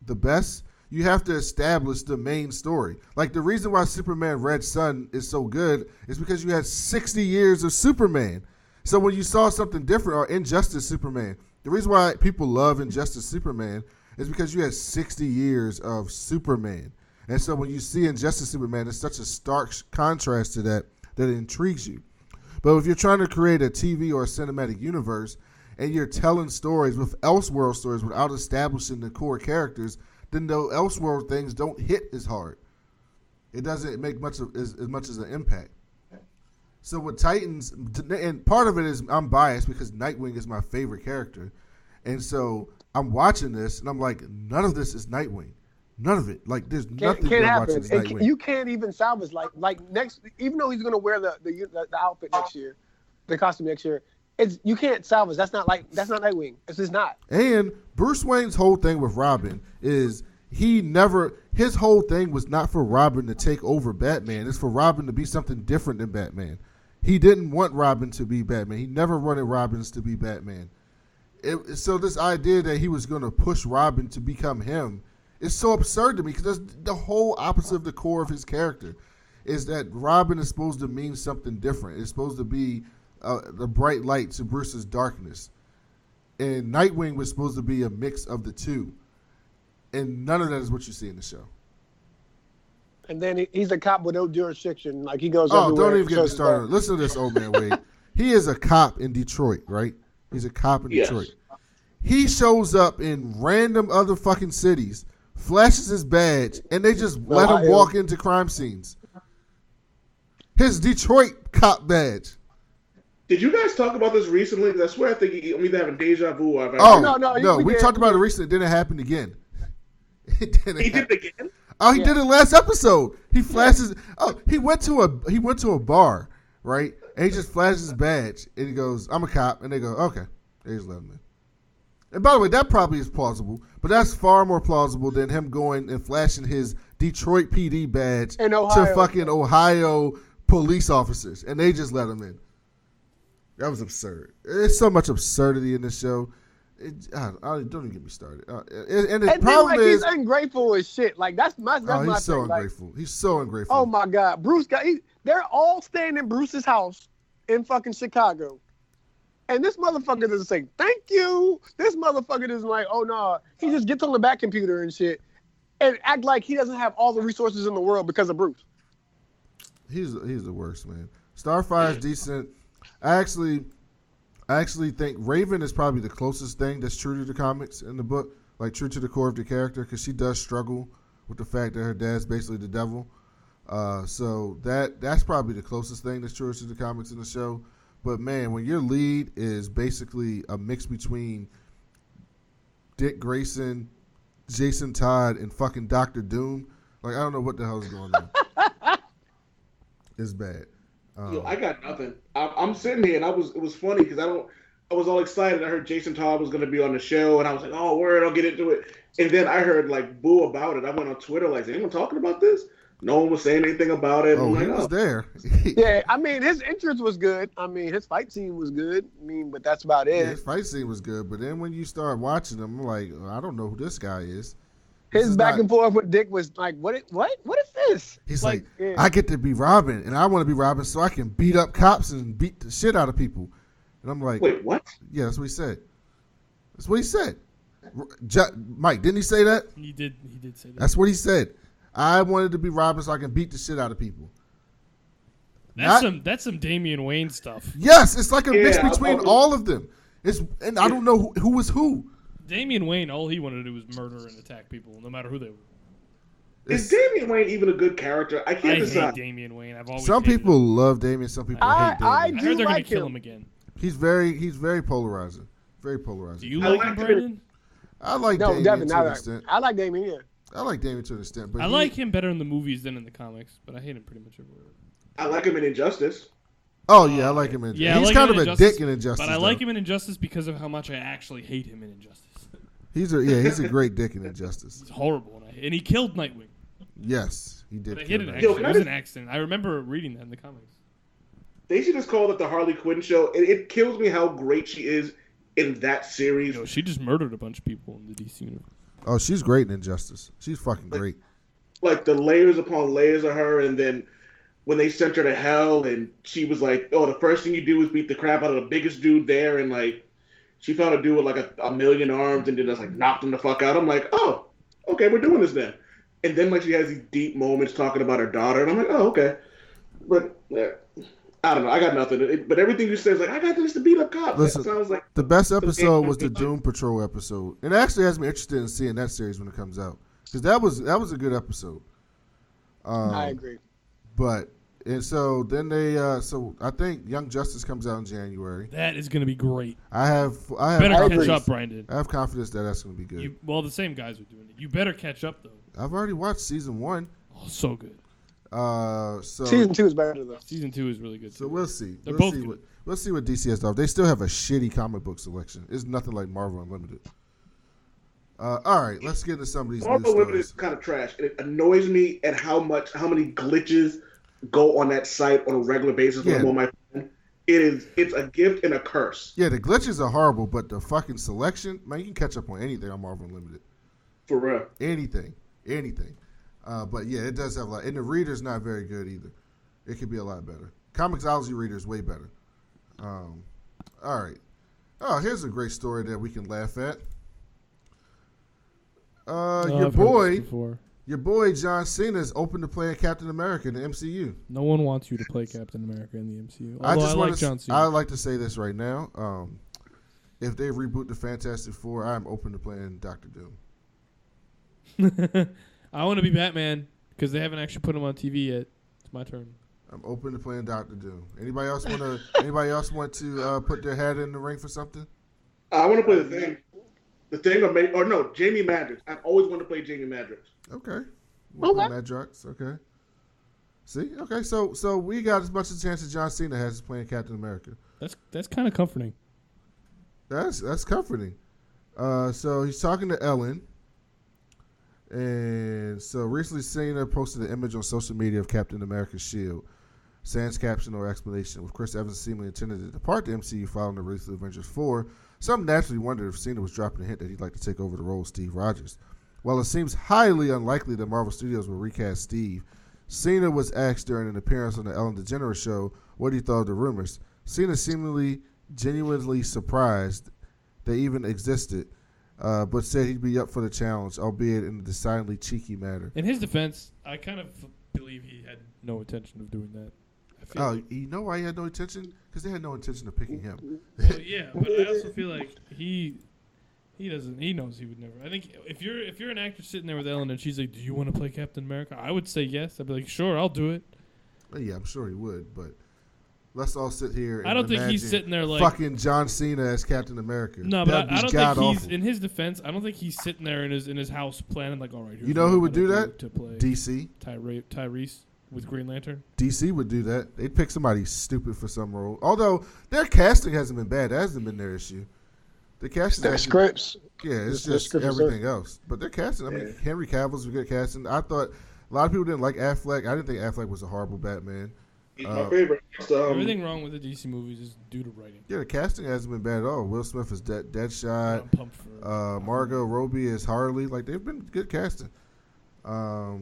the best, you have to establish the main story. Like the reason why Superman Red Son is so good is because you had 60 years of Superman. So when you saw something different, or Injustice Superman, the reason why people love Injustice Superman is because you had 60 years of Superman. And so when you see Injustice Superman, it's such a stark contrast to that it intrigues you. But if you're trying to create a TV or a cinematic universe and you're telling stories with Elseworld stories without establishing the core characters, then the Elseworld things don't hit as hard. It doesn't make much of as much as an impact. So with Titans, and part of it is I'm biased because Nightwing is my favorite character. And so I'm watching this and I'm like, none of this is Nightwing. None of it. Like there's nothing Can't I'm watching happen. is Nightwing. You can't even salvage like next. Even though he's gonna wear the outfit next year, the costume next year, you can't salvage. That's not Nightwing. It's just not. And Bruce Wayne's whole thing with Robin is his whole thing was not for Robin to take over Batman. It's for Robin to be something different than Batman. He didn't want Robin to be Batman. He never wanted Robins to be Batman. So this idea that he was going to push Robin to become him is so absurd to me because that's the whole opposite of the core of his character. Is that Robin is supposed to mean something different. It's supposed to be the bright light to Bruce's darkness. And Nightwing was supposed to be a mix of the two. And none of that is what you see in the show. And then he's a cop with no jurisdiction. Like, he goes Oh, everywhere. don't even get me started. Listen to this, old man Wade. He is a cop in Detroit, right? He's a cop in Detroit. He shows up in random other fucking cities, flashes his badge, and they just let him walk into crime scenes. His Detroit cop badge. Did you guys talk about this recently? Because I swear I think I'm either having deja vu or no. We talked about it recently. It didn't happen again. He did it again? Oh, he did it last episode. He flashes. Oh, he went to a bar, right? And he just flashes his badge and he goes, "I'm a cop," and they go, "Okay." They just let him in. And by the way, that probably is plausible, but that's far more plausible than him going and flashing his Detroit PD badge to fucking Ohio police officers, and they just let him in. That was absurd. There's so much absurdity in this show. Don't even get me started. And the problem is, he's ungrateful as shit. Like, that's my he's so thing. ungrateful. He's so ungrateful. Oh my God, they're all staying in Bruce's house in fucking Chicago, and this motherfucker doesn't say thank you. This motherfucker isn't like, oh no, he just gets on the back computer and shit, and act like he doesn't have all the resources in the world because of Bruce. He's the worst, man. Starfire's decent. I actually think Raven is probably the closest thing that's true to the comics in the book, like true to the core of the character, because she does struggle with the fact that her dad's basically the devil. So that's probably the closest thing that's true to the comics in the show. But man, when your lead is basically a mix between Dick Grayson, Jason Todd, and fucking Dr. Doom, like I don't know what the hell is going on. It's bad. Yo, I got nothing. I'm sitting here, and it was funny because I was all excited. I heard Jason Todd was going to be on the show, and I was like, oh, word, I'll get into it. And then I heard like boo about it. I went on Twitter like, is anyone talking about this? No one was saying anything about it. Oh, he was there. Yeah, I mean, his entrance was good. I mean, his fight scene was good. I mean, but that's about it. Yeah, his fight scene was good, but then when you start watching him, I'm like, I don't know who this guy is. His back and forth with Dick was like, what is this? He's like, I get to be Robin, and I want to be Robin so I can beat up cops and beat the shit out of people. And I'm like, wait, what? Yeah, that's what he said. That's what he said. Mike, didn't he say that? He did say that. That's what he said. I wanted to be Robin so I can beat the shit out of people. That's some Damian Wayne stuff. Yes, it's like a mix between all of them. And I don't know who was who. Damian Wayne, all he wanted to do was murder and attack people, no matter who they were. Is Damian Wayne even a good character? I can't decide. I hate Damian Wayne. I've always some people love Damian, some people hate Damian. I heard they're going to kill him again. He's very polarizing. Very polarizing. Do you like him, Brandon? I like Devin to an extent. I like Damian, yeah. I like Damian to an extent, but I like him better in the movies than in the comics, but I hate him pretty much everywhere. I like him in Injustice. Oh yeah, I like him in Injustice. Yeah, he's kind of a dick in Injustice. But I like him in Injustice because of how much I actually hate him in Injustice. He's a great dick in Injustice. He's horrible, and he killed Nightwing. Yes, he did. But it was an accident. I remember reading that in the comics. They should just call it the Harley Quinn show. It kills me how great she is in that series. She just murdered a bunch of people in the DC universe. Oh, she's great in Injustice. She's fucking great. Like the layers upon layers of her, and then when they sent her to hell, and she was like, "Oh, the first thing you do is beat the crap out of the biggest dude there," and like she found a dude with like a million arms, and then just like knocked him the fuck out. I'm like, "Oh, okay, we're doing this then." And then like she has these deep moments talking about her daughter, and I'm like, "Oh, okay," but I don't know. I got nothing. But everything you said is like, I got this to beat up cops. Listen, that sounds like the best episode was the Doom Patrol episode. It actually has me interested in seeing that series when it comes out because that was a good episode. I agree. So then so I think Young Justice comes out in January. That is going to be great. I have better catch up, Brandon. I have confidence that's going to be good. The same guys are doing it. You better catch up though. I've already watched season 1. Oh, so good. So season 2 is better though. Season 2 is really good. So we'll see. We'll see what DC has to offer. They still have a shitty comic book selection. It's nothing like Marvel Unlimited. All right, let's get into some of these Marvel news stories. Unlimited is kind of trash. It annoys me at how many glitches go on that site on a regular basis when I'm on my phone. It's a gift and a curse. Yeah, the glitches are horrible, but the fucking selection, man, you can catch up on anything on Marvel Unlimited. For real. Anything. But yeah, it does have a lot. And the reader's not very good either. It could be a lot better. Comixology reader is way better. All right. Oh, here's a great story that we can laugh at. Your boy John Cena is open to playing Captain America in the MCU. No one wants you to play Captain America in the MCU. I like John Cena. I'd like to say this right now. If they reboot the Fantastic Four, I'm open to playing Doctor Doom. I want to be Batman because they haven't actually put him on TV yet. It's my turn. I'm open to playing Doctor Doom. Anybody else want to put their hat in the ring for something? I want to play the Thing. The Thing Jamie Madrox. I've always wanted to play Jamie Madrox. Okay. Madrox. Okay. See? Okay, so we got as much a chance as John Cena has playing Captain America. That's kind of comforting. That's comforting. So he's talking to Ellen. And so recently Cena posted an image on social media of Captain America's shield. Sans caption or explanation. With Chris Evans seemingly intended to depart the MCU following the release of Avengers 4, some naturally wondered if Cena was dropping a hint that he'd like to take over the role of Steve Rogers. While it seems highly unlikely that Marvel Studios will recast Steve, Cena was asked during an appearance on the Ellen DeGeneres show what he thought of the rumors. Cena seemingly genuinely surprised they even existed, but said he'd be up for the challenge, albeit in a decidedly cheeky manner. In his defense, I kind of believe he had no intention of doing that. You know why he had no intention? Because they had no intention of picking him. Well, yeah, but I also feel like he doesn't. He knows he would never. I think if you're an actor sitting there with Ellen and she's like, "Do you want to play Captain America?" I would say yes. I'd be like, "Sure, I'll do it." Well, yeah, I'm sure he would, but let's all sit here. And I don't think he's sitting there like fucking John Cena as Captain America. No, but I don't think he's in his defense. I don't think he's sitting there in his house planning like, all right. You know who would do that? To play DC. Tyrese with Green Lantern. DC would do that. They'd pick somebody stupid for some role. Although their casting hasn't been bad. That hasn't been their issue. The casting. Their scripts. Yeah, it's just everything else. But their casting. I mean, Henry Cavill's a good casting. I thought a lot of people didn't like Affleck. I didn't think Affleck was a horrible Batman. He's my favorite. Everything wrong with the DC movies is due to writing. Yeah, the casting hasn't been bad at all. Will Smith is Deadshot. I'm pumped for Margot Robbie is Harley. Like, they've been good casting. All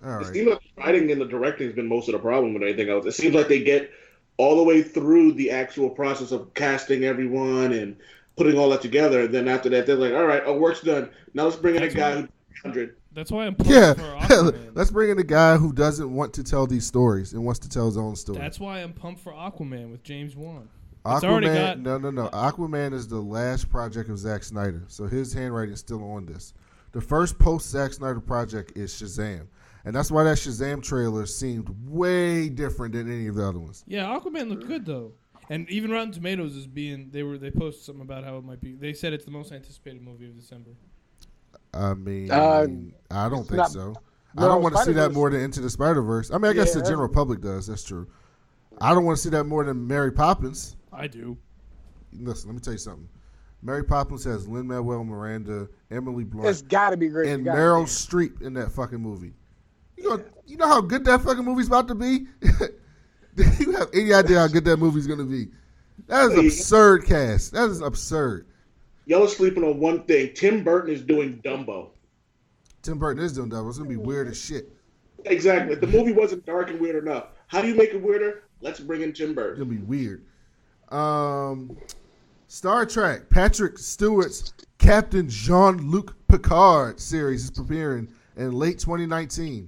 right. It seems like the writing and the directing has been most of the problem with anything else. It seems like they get all the way through the actual process of casting everyone and putting all that together, and then after that, they're like, all right, our work's done. Now let's bring in a guy who's 100. That's why I'm pumped for Aquaman. Let's bring in a guy who doesn't want to tell these stories and wants to tell his own story. That's why I'm pumped for Aquaman with James Wan. Aquaman, no. Aquaman is the last project of Zack Snyder, so his handwriting is still on this. The first post-Zack Snyder project is Shazam, and that's why that Shazam trailer seemed way different than any of the other ones. Yeah, Aquaman looked good though, and even Rotten Tomatoes is being they posted something about how it might be. They said it's the most anticipated movie of December. I mean, I don't think so. I don't want to see that more than Into the Spider-Verse. I mean, I guess the general public does. That's true. I don't want to see that more than Mary Poppins. I do. Listen, let me tell you something. Mary Poppins has Lin-Manuel Miranda, Emily Blunt. It's got to be great. And Meryl Streep in that fucking movie. You know how good that fucking movie's about to be? Do you have any idea how good that movie's going to be? That is absurd cast. That is absurd. Y'all are sleeping on one thing. Tim Burton is doing Dumbo. Tim Burton is doing Dumbo. It's going to be weird as shit. Exactly. The movie wasn't dark and weird enough. How do you make it weirder? Let's bring in Tim Burton. It's going to be weird. Star Trek, Patrick Stewart's Captain Jean-Luc Picard series is premiering in late 2019.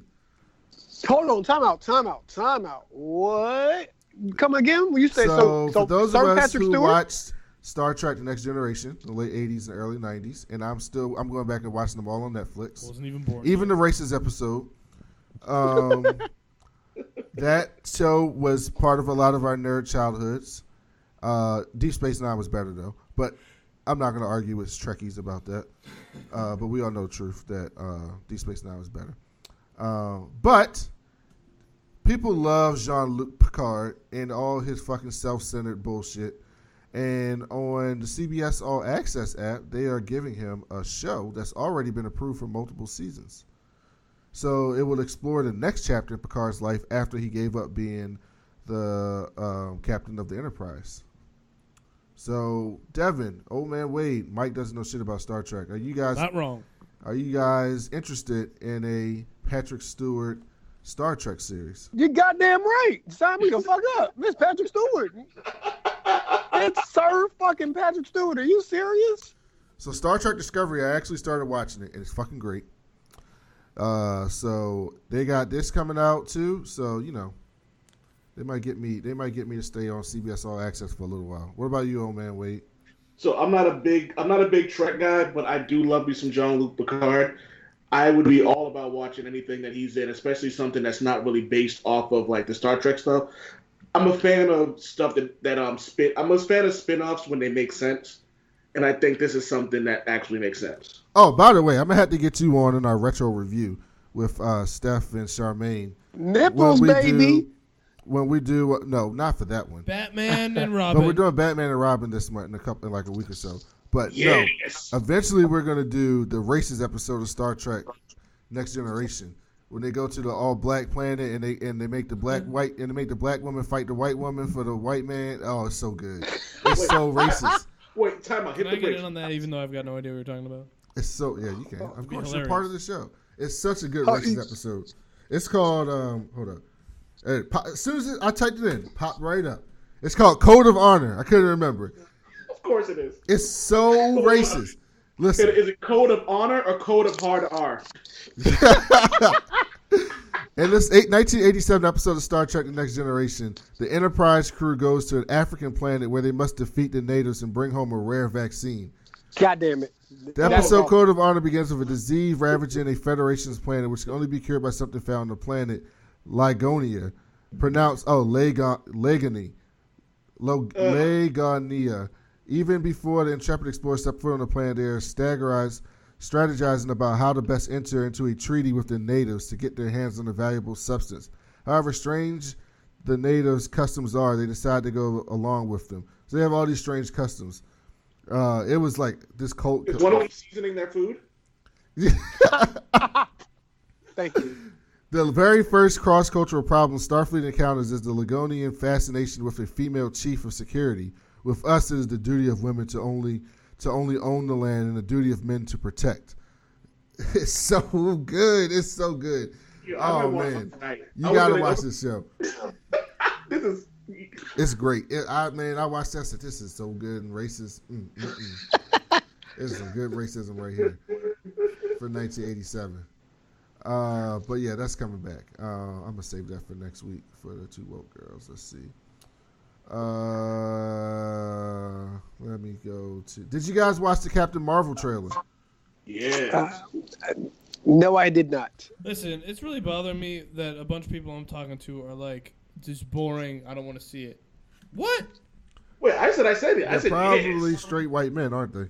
Hold on, time out. What? Come again? When you say so for those of us Patrick who Stewart? watched Star Trek: The Next Generation in the late 80s and early 90s, and I'm going back and watching them all on Netflix. Wasn't even born. Even the racist episode. That show was part of a lot of our nerd childhoods. Deep Space Nine was better though, but I'm not going to argue with Trekkies about that. But we all know the truth that Deep Space Nine was better. But people love Jean-Luc Picard and all his fucking self-centered bullshit. And on the CBS All Access app, they are giving him a show that's already been approved for multiple seasons. So it will explore the next chapter in Picard's life after he gave up being the captain of the Enterprise. So, Devin, Old Man Wade, Mike doesn't know shit about Star Trek. Are you guys Not wrong. Are you guys interested in a Patrick Stewart Star Trek series? You goddamn right. Sign me the fuck up. It's Patrick Stewart. It's Sir fucking Patrick Stewart. Are you serious? So Star Trek Discovery, I actually started watching it, and it's fucking great. So they got this coming out too. So they might get me to stay on CBS All Access for a little while. What about you, Old Man Wade? So I'm not a big Trek guy, but I do love me some Jean-Luc Picard. I would be all about watching anything that he's in, especially something that's not really based off of like the Star Trek stuff. I'm a fan of stuff I'm a fan of spin-offs when they make sense, and I think this is something that actually makes sense. Oh, by the way, I'm gonna have to get you on in our retro review with Steph and Charmaine. Nipples, baby. When we do no, not for that one. Batman and Robin. But we're doing Batman and Robin this month in like a week or so. But no, eventually we're gonna do the races episode of Star Trek Next Generation when they go to the all black planet and they make the black woman fight the white woman for the white man. Oh, it's so good. It's so racist. Wait, time out. Can I get in on that even though I've got no idea what you're talking about? It's so you can. Of course, you're hilarious. part of the show. It's such a good racist episode. It's called hold up. As soon as I typed it in, popped right up. It's called Code of Honor. I couldn't remember it. Of course it is. It's so racist. Listen. Is it Code of Honor or Code of Hard R? In this 1987 episode of Star Trek The Next Generation, the Enterprise crew goes to an African planet where they must defeat the natives and bring home a rare vaccine. God damn it. The episode Code of Honor begins with a disease ravaging a Federation's planet, which can only be cured by something found on the planet Ligonia, pronounced Legony. Legonia. Even before the intrepid explorers step foot on the planet, they are strategizing about how to best enter into a treaty with the natives to get their hands on the valuable substance. However strange the natives' customs are, they decide to go along with them. So they have all these strange customs. It was like this cult. Is one of them seasoning their food? Thank you. The very first cross-cultural problem Starfleet encounters is the Ligonian fascination with a female chief of security. With us, it is the duty of women to only own the land and the duty of men to protect. It's so good. It's so good. Oh man, you gotta watch this show. It's great. I watched that. Said, this is so good and racist. There's some good racism right here for 1987. But yeah, that's coming back. I'm gonna save that for next week for the two woke girls. Let's see. Let me go to. Did you guys watch the Captain Marvel trailer? Yeah. No, I did not. Listen, it's really bothering me that a bunch of people I'm talking to are like, just boring. I don't want to see it. What? Wait, I said it. They're probably straight white men, aren't they?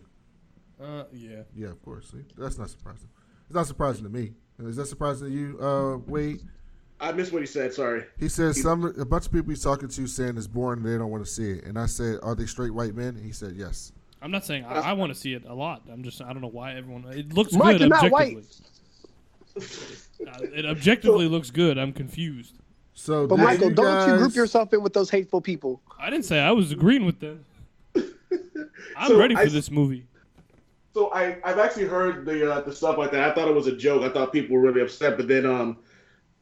Yeah. Yeah, of course. See, that's not surprising. It's not surprising to me. Is that surprising to you, Wade? I missed what he said. Sorry. He said a bunch of people he's talking to saying it's boring and they don't want to see it. And I said, are they straight white men? And he said, yes. I'm not saying I want to see it a lot. I don't know why everyone. It looks Mike, good you're not objectively. It objectively looks good. I'm confused. So, but Michael, don't you group yourself in with those hateful people? I didn't say I was agreeing with them. I'm ready for this movie. So I've actually heard the stuff like that. I thought it was a joke. I thought people were really upset, but then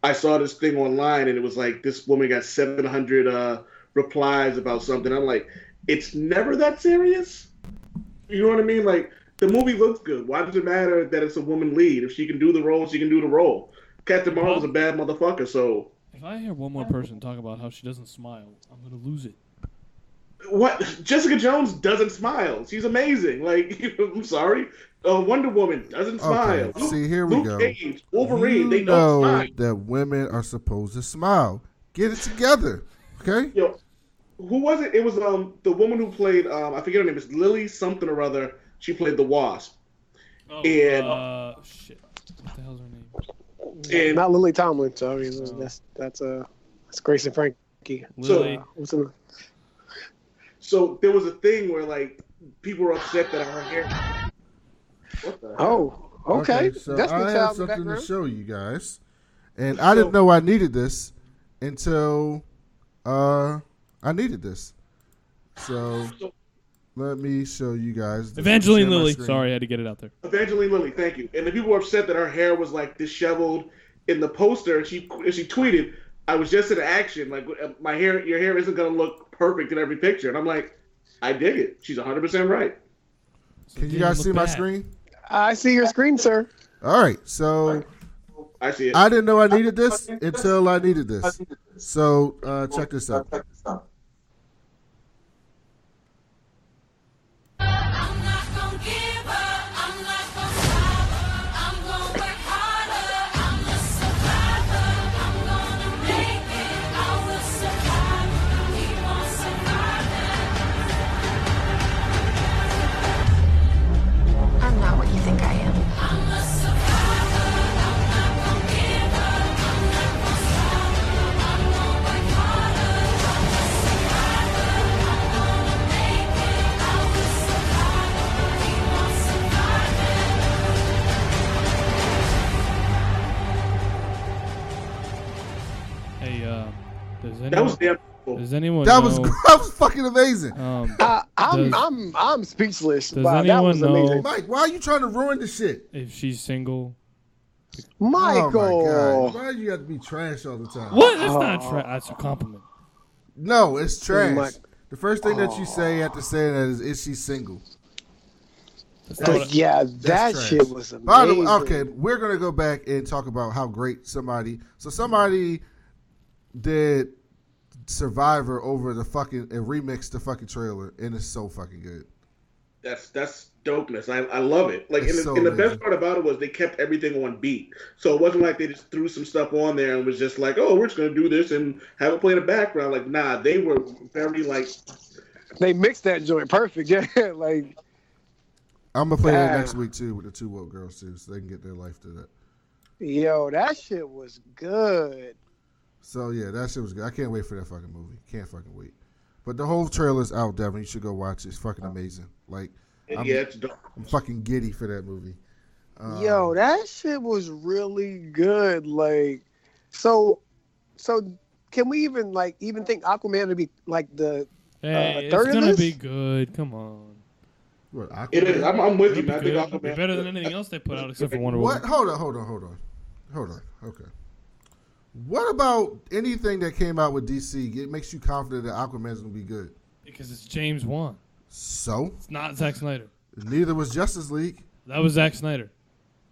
I saw this thing online and it was like this woman got 700 replies about something. I'm like, it's never that serious. You know what I mean? Like the movie looks good. Why does it matter that it's a woman lead? If she can do the role, she can do the role. Captain Marvel's a bad motherfucker. So if I hear one more person talk about how she doesn't smile, I'm gonna lose it. What? Jessica Jones doesn't smile. She's amazing. Like, I'm sorry. Wonder Woman doesn't smile. Okay. See, here we go. Cage, Wolverine, they don't smile. That women are supposed to smile. Get it together, okay? Yo, who was it? It was the woman who played, I forget her name. It's Lily something or other. She played the Wasp. Oh, and shit. What the hell's her name? And not Lily Tomlin. So I mean, that's Grace and Frankie. Lily. So there was a thing where like people were upset that her hair. What the hell? Oh, okay. So that's I have something background to show you guys, and I didn't know I needed this until I needed this. So let me show you guys. Evangeline Lilly. Sorry, I had to get it out there. Evangeline Lilly, thank you. And the people were upset that her hair was like disheveled in the poster. And she tweeted, "I was just in action. Like your hair isn't gonna look perfect in every picture." And I'm like, I dig it. She's 100% right. Can you guys see my screen? I see your screen, sir. All right, so I see it. I didn't know I needed this until I needed this. So check this out. I'm not what you think I am. Hey, That was damn cool. does anyone That know, was fucking amazing. I'm speechless. Does Wow, that anyone was know- amazing. Mike, why are you trying to ruin the shit? if she's single? Michael. Oh my God. Why do you have to be trash all the time? What? That's not trash. That's a compliment. No, it's trash. Mike. The first thing that you say after saying that is she single? That's not what I- Yeah, that trash. shit was amazing. By the way, okay, we're gonna go back and talk about how great somebody did Survivor over the fucking and remixed the fucking trailer, and it's so fucking good. That's dopeness. I love it. Like, It's and so the amazing. best part about it was they kept everything on beat. So it wasn't like they just threw some stuff on there and was just like, oh, we're just gonna do this and have it play in the background. Like, nah, they were very like. They mixed that joint perfect. Yeah, like I'm gonna play that Damn. next week too with the two woke girls too, so they can get their life to that. yo, that shit was good. So yeah, that shit was good. I can't wait for that fucking movie. Can't fucking wait. But the whole trailer's out, Devin. You should go watch it. It's fucking amazing. Like, I'm, Yeah, it's dope. I'm fucking giddy for that movie. Yo, that shit was really good. Like, so can we even think Aquaman would be like the Hey, third it's of gonna this? be good. Come on. What, It is. I'm with you, It'll be man. I think good. It'll be Aquaman- better than anything else they put out except for Wonder What? Woman. Hold on. Okay. What about anything that came out with DC? It makes you confident that Aquaman's gonna be good. Because it's James Wan. So It's not Zack Snyder. neither was Justice League. That was Zack Snyder.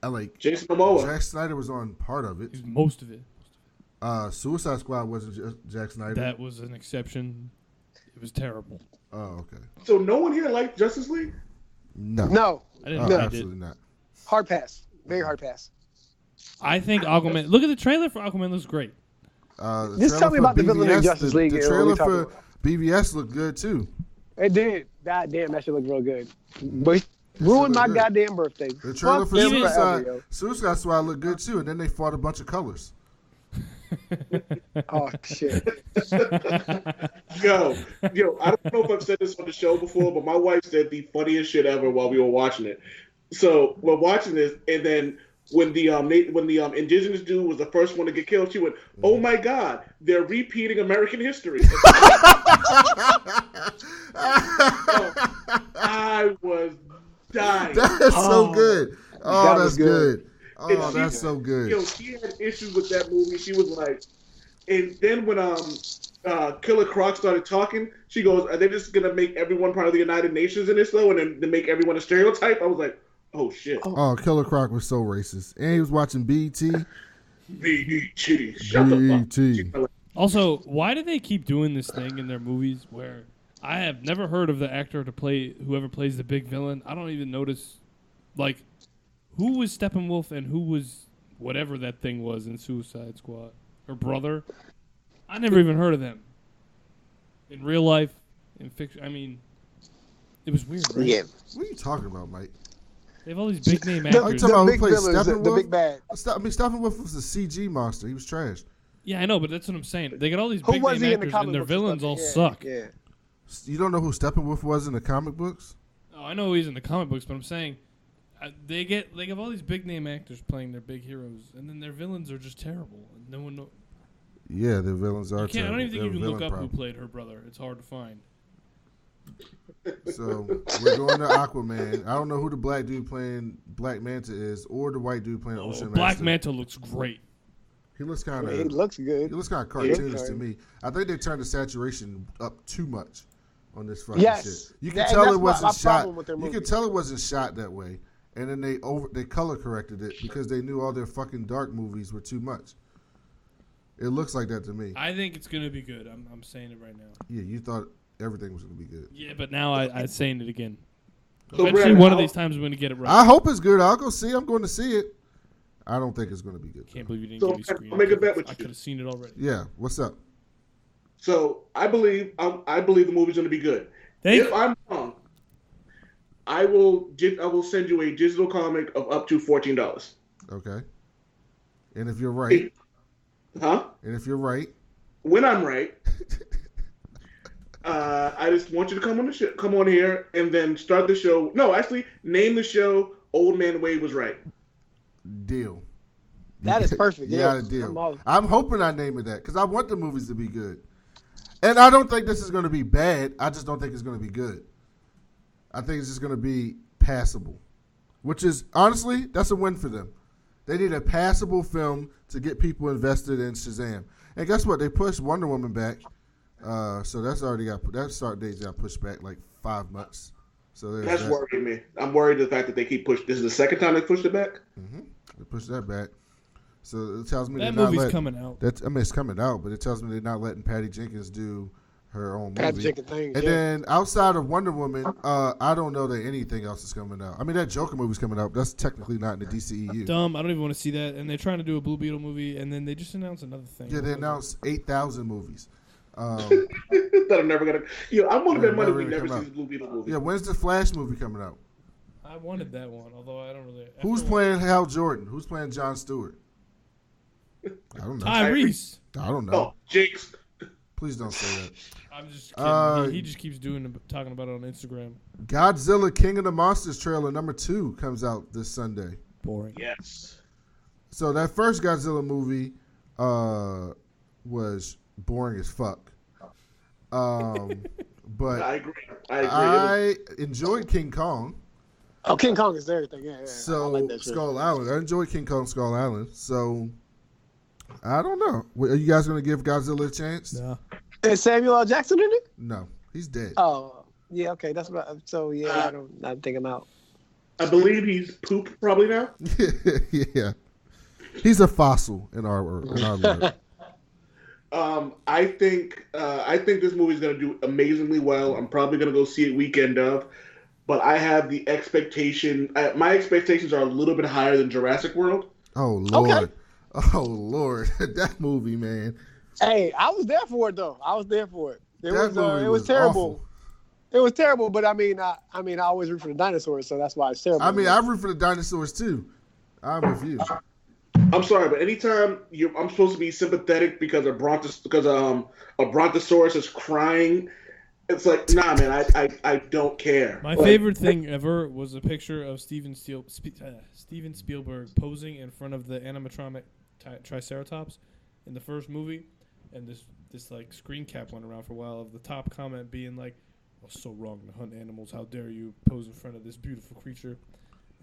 I like Jason Momoa. Jack Snyder was on part of it. He's most of it. Suicide Squad wasn't just Jack Snyder. That was an exception. It was terrible. Oh, okay. So no one here liked Justice League. No, No, I didn't Oh, know I did. absolutely not. hard pass, very hard pass. I think Aquaman. Look at the trailer for Aquaman. Looks great. The Just tell trailer me for about the villain in BVS, Justice League The and what trailer we talking for about. BVS looked good too. It did. God damn, that shit looked real good. But ruined my good. goddamn birthday. The trailer Fuck for them Suicide, forever, Suicide Squad looked good too, and then they fought a bunch of colors. yo. Oh shit. Yo, I don't know if I've said this on the show before, but my wife said the funniest shit ever while we were watching it. So we're watching this, and then when the indigenous dude was the first one to get killed, she went, "Oh my God, they're repeating American history." I was dying. That's so good. Oh, that that's was good. good. And Oh, she- that's so good. Yo, she had issues with that movie. She was like, and then when Killer Croc started talking, she goes, "Are they just gonna make everyone part of the United Nations in this though, and then they make everyone a stereotype?" I was like, "Oh shit." Oh, Killer Croc was so racist, and he was watching BET. BET, shut the fuck. BET. Also, why do they keep doing this thing in their movies where I have never heard of the actor to play whoever plays the big villain? I don't even notice, like, who was Steppenwolf and who was whatever that thing was in Suicide Squad? Her brother? I never even heard of them. In real life, in fiction, I mean, it was weird, right? Yeah. What are you talking about, Mike? They have all these big name you actors. talking about who big plays villains, the Steppenwolf? big bad. Steppenwolf was a CG monster. He was trash. Yeah, I know, but that's what I'm saying. They got all these Who big was name he in the actors, comic and their books and villains stuff? all Yeah, suck. Yeah. You don't know who Steppenwolf was in the comic books? Oh, I know he's in the comic books, but I'm saying they have all these big name actors playing their big heroes, and then their villains are just terrible. And no one knows. Yeah, the villains are. I don't even think They're you can look up problem. who played her brother. It's hard to find. So we're going to Aquaman. I don't know who the black dude playing Black Manta is, or the white dude playing Ocean Master. Black Manta looks great. He looks kind of. He looks good. He looks kind of cartoonish to me. I think they turned the saturation up too much on this fucking Yes. shit. You can And tell that's it wasn't my shot. problem with their You can movies. tell it wasn't shot that way, and then they color corrected it because they knew all their fucking dark movies were too much. It looks like that to me. I think it's gonna be good. I'm saying it right now. Yeah, you thought everything was gonna be good. Yeah, but now I'm saying it again. So, Eventually, Brandon, one of these times we're gonna get it right. I hope it's good. I'll go see. I'm going to see it. I don't think it's going to be good. Can't believe you didn't So, give me screen. I'll make a bet with I you. could have seen it already. Yeah. What's up? So I believe the movie's going to be good. Thank If you. I'm wrong, I will send you a digital comic of up to $14. Okay. And if you're right, Huh? When I'm right, I just want you to come on here, and then start the show. No, actually, name the show. Old Man Wade was right. deal. That is perfect. You Yeah, got a deal. all- I'm hoping I name it that because I want the movies to be good. And I don't think this is going to be bad. I just don't think it's going to be good. I think it's just going to be passable, which is, honestly, that's a win for them. They need a passable film to get people invested in Shazam. And guess what? They pushed Wonder Woman back. So that's already that start date's got pushed back like 5 months. So there's That's that. worrying me. I'm worried the fact that they keep pushing. This is the second time they pushed it back. They pushed that back. So it tells me That they're not movie's letting, coming out. it's coming out, but it tells me they're not letting Patty Jenkins do her own Patty movie. Jenkins thing, And yeah. then outside of Wonder Woman, I don't know that anything else is coming out. I mean, that Joker movie's coming out. But that's technically not in the DCEU. Dumb. I don't even want to see that. And they're trying to do a Blue Beetle movie, and then they just announced another thing. Yeah, they announced 8,000 movies. That I'm never gonna. I'm gonna bet money never we gonna never come see out. this Blue Beetle movie. Yeah, when's the Flash movie coming out? I wanted that one, although I don't really. Who's playing Hal Jordan? Who's playing Jon Stewart? I don't know. Tyrese. I don't know. Oh, Jinx. Please don't say that. I'm just kidding. Uh, he just keeps talking about it on Instagram. Godzilla King of the Monsters trailer number 2 comes out this Sunday. Boring. Yes. So that first Godzilla movie was boring as fuck. But I agree. I enjoyed King Kong. Oh, King Kong is everything. Yeah, I So like that shit. Skull Island. I enjoyed King Kong Skull Island. So I don't know. Are you guys going to give Godzilla a chance? No. Is Samuel L. Jackson in it? No, he's dead. Oh, yeah. Okay, that's what. So yeah, I think I'm out. I believe he's pooped probably now. Yeah, he's a fossil in our world. I think this movie's gonna do amazingly well. I'm probably gonna go see it weekend of, but I have the expectation. My expectations are a little bit higher than Jurassic World. Oh Lord, Okay. oh Lord, that movie, man. Hey, I was there for it though. I was there for it. It That movie was terrible. awful. It was terrible, but I always root for the dinosaurs, so that's why it's terrible. I mean, I root for the dinosaurs too. I'm with you. I'm sorry, but anytime I'm supposed to be sympathetic because a brontosaurus is crying, it's like, nah, man, I don't care. My Like, favorite thing ever was a picture of Steven Spielberg posing in front of the animatronic Triceratops in the first movie, and this like screen cap went around for a while of the top comment being like, "Oh, so wrong to hunt animals. How dare you pose in front of this beautiful creature?"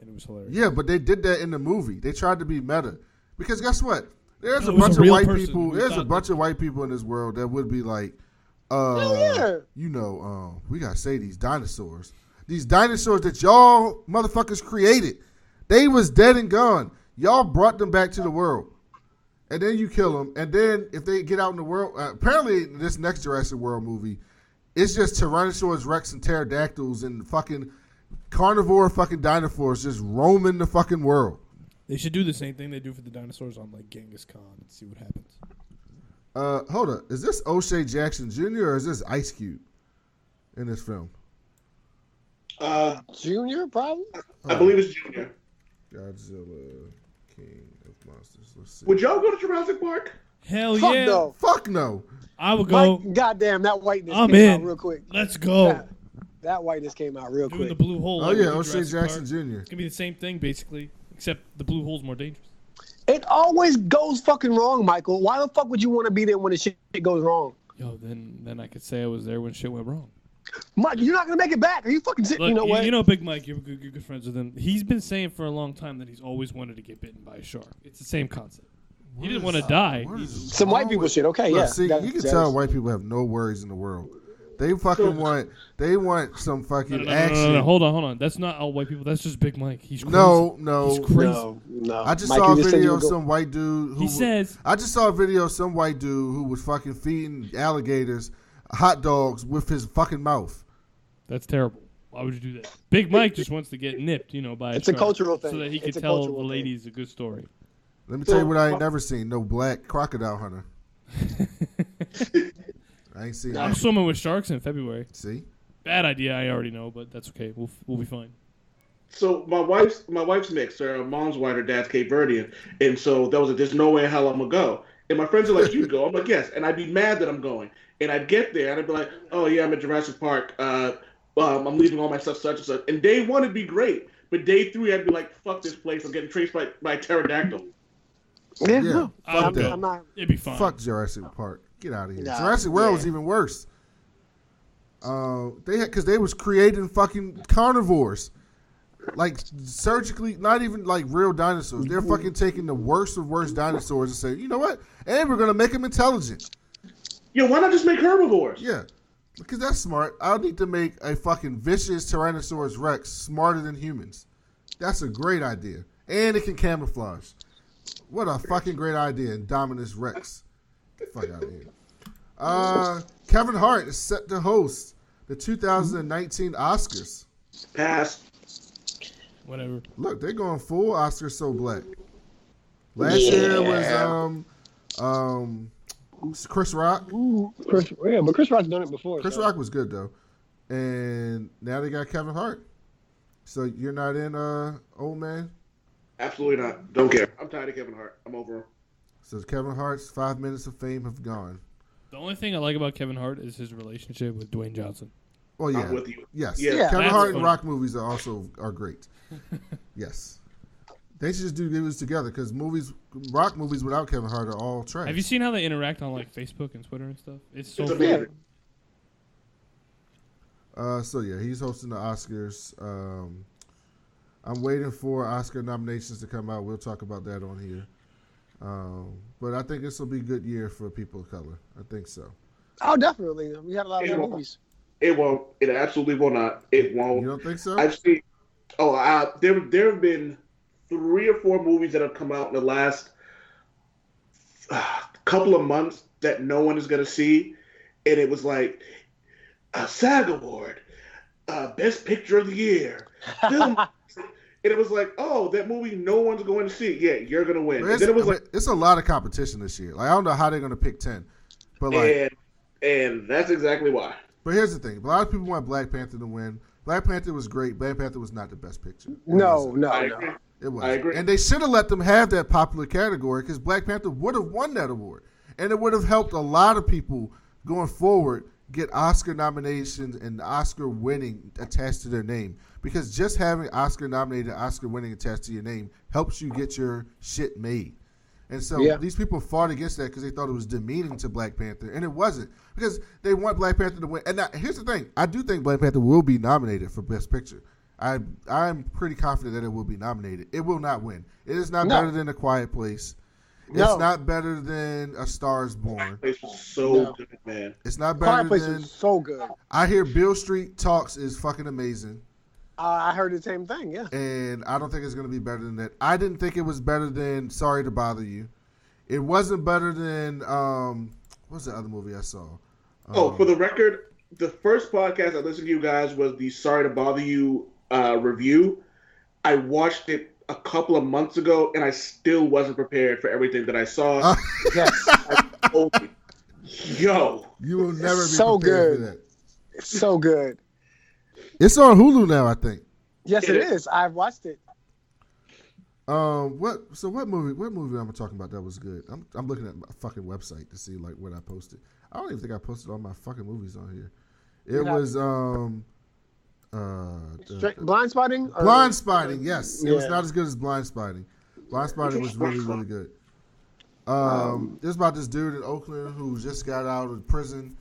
And it was hilarious. Yeah, but they did that in the movie. They tried to be meta. Because guess what? There's No, a it was bunch a of real white person people. who There's a thought bunch of white people in this world that would be like, yeah. we gotta say these dinosaurs that y'all motherfuckers created, they was dead and gone. Y'all brought them back to the world, and then you kill them. And then if they get out in the world, apparently this next Jurassic World movie, it's just Tyrannosaurus Rex and pterodactyls and fucking carnivore fucking dinosaurs just roaming the fucking world. They should do the same thing they do for the dinosaurs on like Genghis Khan and see what happens. Hold up. Is this O'Shea Jackson Jr. or is this Ice Cube in this film? Junior, probably. I believe it's Junior. Godzilla, King of Monsters. Let's see. Would y'all go to Jurassic Park? Hell Fuck yeah! no. Fuck no. I would go. Goddamn, that whiteness I'm came in. out real quick. Let's go. That whiteness came out real Doing quick. the blue hole. Oh like we yeah, do O'Shea Jurassic Jackson Park. Jr. It's gonna be the same thing basically, except the blue hole's more dangerous. It always goes fucking wrong, Michael. Why the fuck would you want to be there when the shit goes wrong? Yo, then I could say I was there when shit went wrong. Mike, you're not gonna make it back. Are you fucking sick? Look, You know what? You know Big Mike, you're good friends with him. He's been saying for a long time that he's always wanted to get bitten by a shark. It's the same concept. He didn't want to die. Some white people shit. Okay, Look, yeah. see, you can tell white people have no worries in the world. They fucking want some fucking action. No. Hold on. That's not all white people. That's just Big Mike. He's crazy. No. He's crazy. No. I just Mike, saw a you said video you of were some white dude who I just saw a video of some white dude who was fucking feeding alligators hot dogs with his fucking mouth. That's terrible. Why would you do that? Big Mike just wants to get nipped, by It's a cultural thing. so that he can It's a tell the cultural ladies a good story. Let me tell you what I ain't never seen. No black crocodile hunter. I ain't seen I'm that. swimming with sharks in February. See? Bad idea, I already know, but that's okay. We'll be fine. So my wife's mixed. Her mom's white, her dad's Cape Verdean, and so that was there's no way in hell I'm gonna go. And my friends are like, "You go." I'm like, "Yes," and I'd be mad that I'm going. And I'd get there and I'd be like, "Oh yeah, I'm at Jurassic Park. I'm leaving all my stuff such and such." And day one would be great, but day three I'd be like, "Fuck this place! I'm getting chased by a pterodactyl." Yeah, Yeah, no. fuck that. I'm not. It'd be fine. Fuck Jurassic Park. Get out of here. Nah, Jurassic World was even worse. Because they was creating fucking carnivores, like surgically, not even like real dinosaurs. They're fucking taking the worst of worst dinosaurs and say, you know what? And we're gonna make them intelligent. Yeah, why not just make herbivores? Yeah, because that's smart. I'll need to make a fucking vicious Tyrannosaurus Rex smarter than humans. That's a great idea, and it can camouflage. What a fucking great idea, Indominus Rex. Get the fuck out of here. Kevin Hart is set to host the 2019 Oscars. Pass. Whatever. Look, they're going full Oscars so black. Last year was Chris Rock. But Chris Rock's done it before. Chris Rock was good though, and now they got Kevin Hart. So you're not in, old man. Absolutely not. Don't care. I'm tired of Kevin Hart. I'm over him. So Kevin Hart's 5 minutes of fame have gone. The only thing I like about Kevin Hart is his relationship with Dwayne Johnson. Oh yeah, I'm with you. yes. Yeah. Kevin That's Hart and funny. Rock movies are great. Yes, they should just do movies together because Rock movies without Kevin Hart are all trash. Have you seen how they interact on like Facebook and Twitter and stuff? It's so It's funny. amazing. So yeah, he's hosting the Oscars. I'm waiting for Oscar nominations to come out. We'll talk about that on here. But I think this will be a good year for people of color. I think so. Oh, definitely. We had a lot of good movies. It won't. It absolutely will not. It won't. You don't think so? I've seen. There have been 3 or 4 movies that have come out in the last couple of months that no one is going to see, and it was like a SAG award, Best Picture of the Year, film. And it was like, oh, that movie no one's going to see. Yeah, you're going to win. Well, And then it was like, it's a lot of competition this year. Like I don't know how they're going to pick 10, but like, and that's exactly why. but here's the thing: a lot of people want Black Panther to win. Black Panther was great. Black Panther was not the best picture. No. I agree. It was. I agree. And they should have let them have that popular category because Black Panther would have won that award. And it would have helped a lot of people going forward get Oscar nominations and Oscar winning attached to their name. Because just having Oscar nominated, Oscar winning attached to your name helps you get your shit made. And so these people fought against that because they thought it was demeaning to Black Panther. And it wasn't. Because they want Black Panther to win. And now, here's the thing. I do think Black Panther will be nominated for Best Picture. I'm pretty confident that it will be nominated. It will not win. It is not better than A Quiet Place. It's not better than A Star is Born. It was so good, man. It's not Quiet better Place than... is so good. I hear Beale Street Talks is fucking amazing. I heard the same thing, yeah. And I don't think it's going to be better than that. I didn't think it was better than Sorry to Bother You. It wasn't better than... what was the other movie I saw? For the record, the first podcast I listened to you guys was the Sorry to Bother You review. I watched it a couple of months ago, and I still wasn't prepared for everything that I saw. Yes. I told you, yo. You will never be So prepared for good. that. It's so good. It's on Hulu now, I think. Yes, it is. I've watched it. What movie am I talking about that was good? I'm looking at my fucking website to see like what I posted. I don't even think I posted all my fucking movies on here. It was Blind Spotting? Blind Spotting, yes. It was Yeah. not as good as Blind Spotting. Blind Spotting was really, really good. It's about this dude in Oakland who just got out of prison,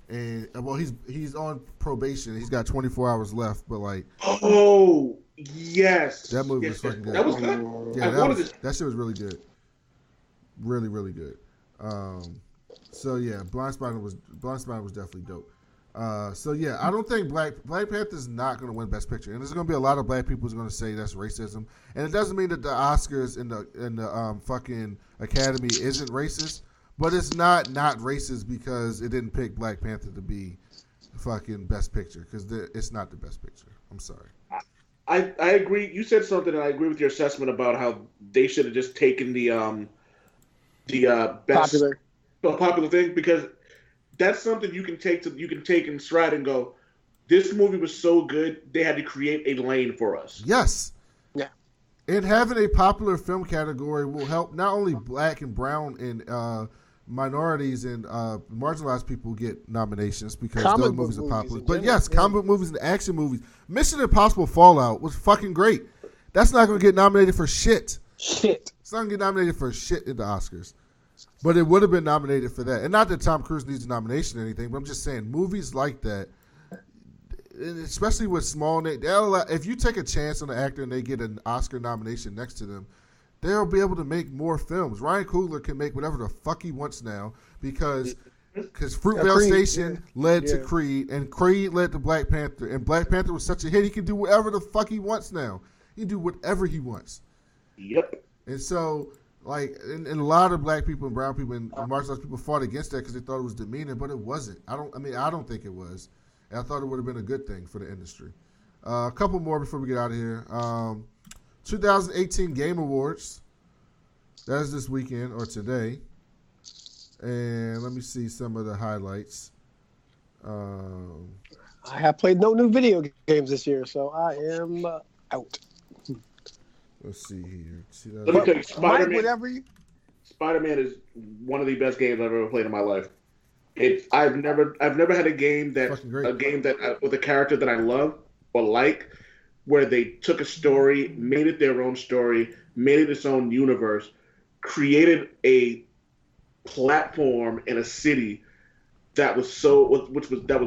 and well, he's on probation. He's got 24 hours left, but like, oh yes, that movie was fucking good. That was good. Yeah, that shit was really good. Really, really good. So yeah, Blind Spotting was definitely dope. So yeah, I don't think Black Panther's not going to win Best Picture, and there's going to be a lot of black people who's going to say that's racism, and it doesn't mean that the Oscars and the fucking Academy isn't racist, but it's not racist because it didn't pick Black Panther to be fucking Best Picture because it's not the Best Picture. I'm sorry. I agree. You said something, and I agree with your assessment about how they should have just taken the best popular thing, because that's something you can take in stride and go, this movie was so good they had to create a lane for us. Yes. Yeah. And having a popular film category will help not only black and brown and minorities and marginalized people get nominations because those movies are popular. But yes, comic book movies and action movies. Mission Impossible Fallout was fucking great. That's not going to get nominated for shit. It's not going to get nominated for shit in the Oscars. But it would have been nominated for that. And not that Tom Cruise needs a nomination or anything, but I'm just saying movies like that, especially with small names, if you take a chance on an actor and they get an Oscar nomination next to them, they'll be able to make more films. Ryan Coogler can make whatever the fuck he wants now because Fruitvale Station led to Creed, and Creed led to Black Panther, and Black Panther was such a hit he can do whatever the fuck he wants now. He can do whatever he wants. Yep. And so... Like, and a lot of black people and brown people and marginalized people fought against that because they thought it was demeaning, but it wasn't. I don't think it was. And I thought it would have been a good thing for the industry. A couple more before we get out of here. 2018 Game Awards. That is this weekend or today. And let me see some of the highlights. I have played no new video games this year, so I am out. Let's see here. Let me tell you, Spider-Man is one of the best games I've ever played in my life. I've never had a game with a character that I love or like, where they took a story, made it their own story, made it its own universe, created a platform in a city that was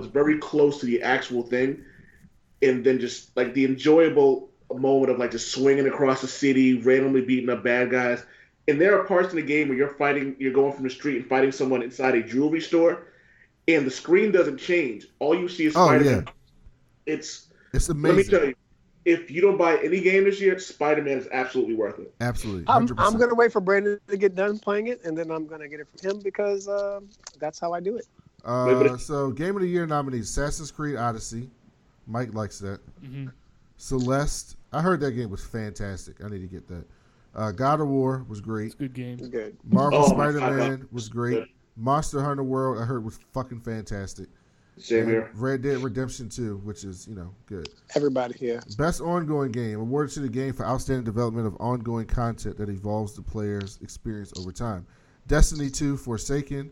very close to the actual thing, and then just like the enjoyable moment of like just swinging across the city, randomly beating up bad guys. And there are parts in the game where you're going from the street and fighting someone inside a jewelry store, and the screen doesn't change. All you see is Spider-Man. Yeah. It's amazing. Let me tell you, if you don't buy any game this year, Spider-Man is absolutely worth it. Absolutely. 100%. I'm going to wait for Brandon to get done playing it, and then I'm going to get it from him because that's how I do it. So Game of the Year nominees: Assassin's Creed Odyssey. Mike likes that. Mm-hmm. Celeste. I heard that game was fantastic. I need to get that. God of War was great. It's a good game. It's good. Marvel Spider-Man was great. Good. Monster Hunter World, I heard, was fucking fantastic. Same here. Red Dead Redemption 2, which is, good. Everybody here. Best ongoing game. Awarded to the game for outstanding development of ongoing content that evolves the player's experience over time. Destiny 2, Forsaken,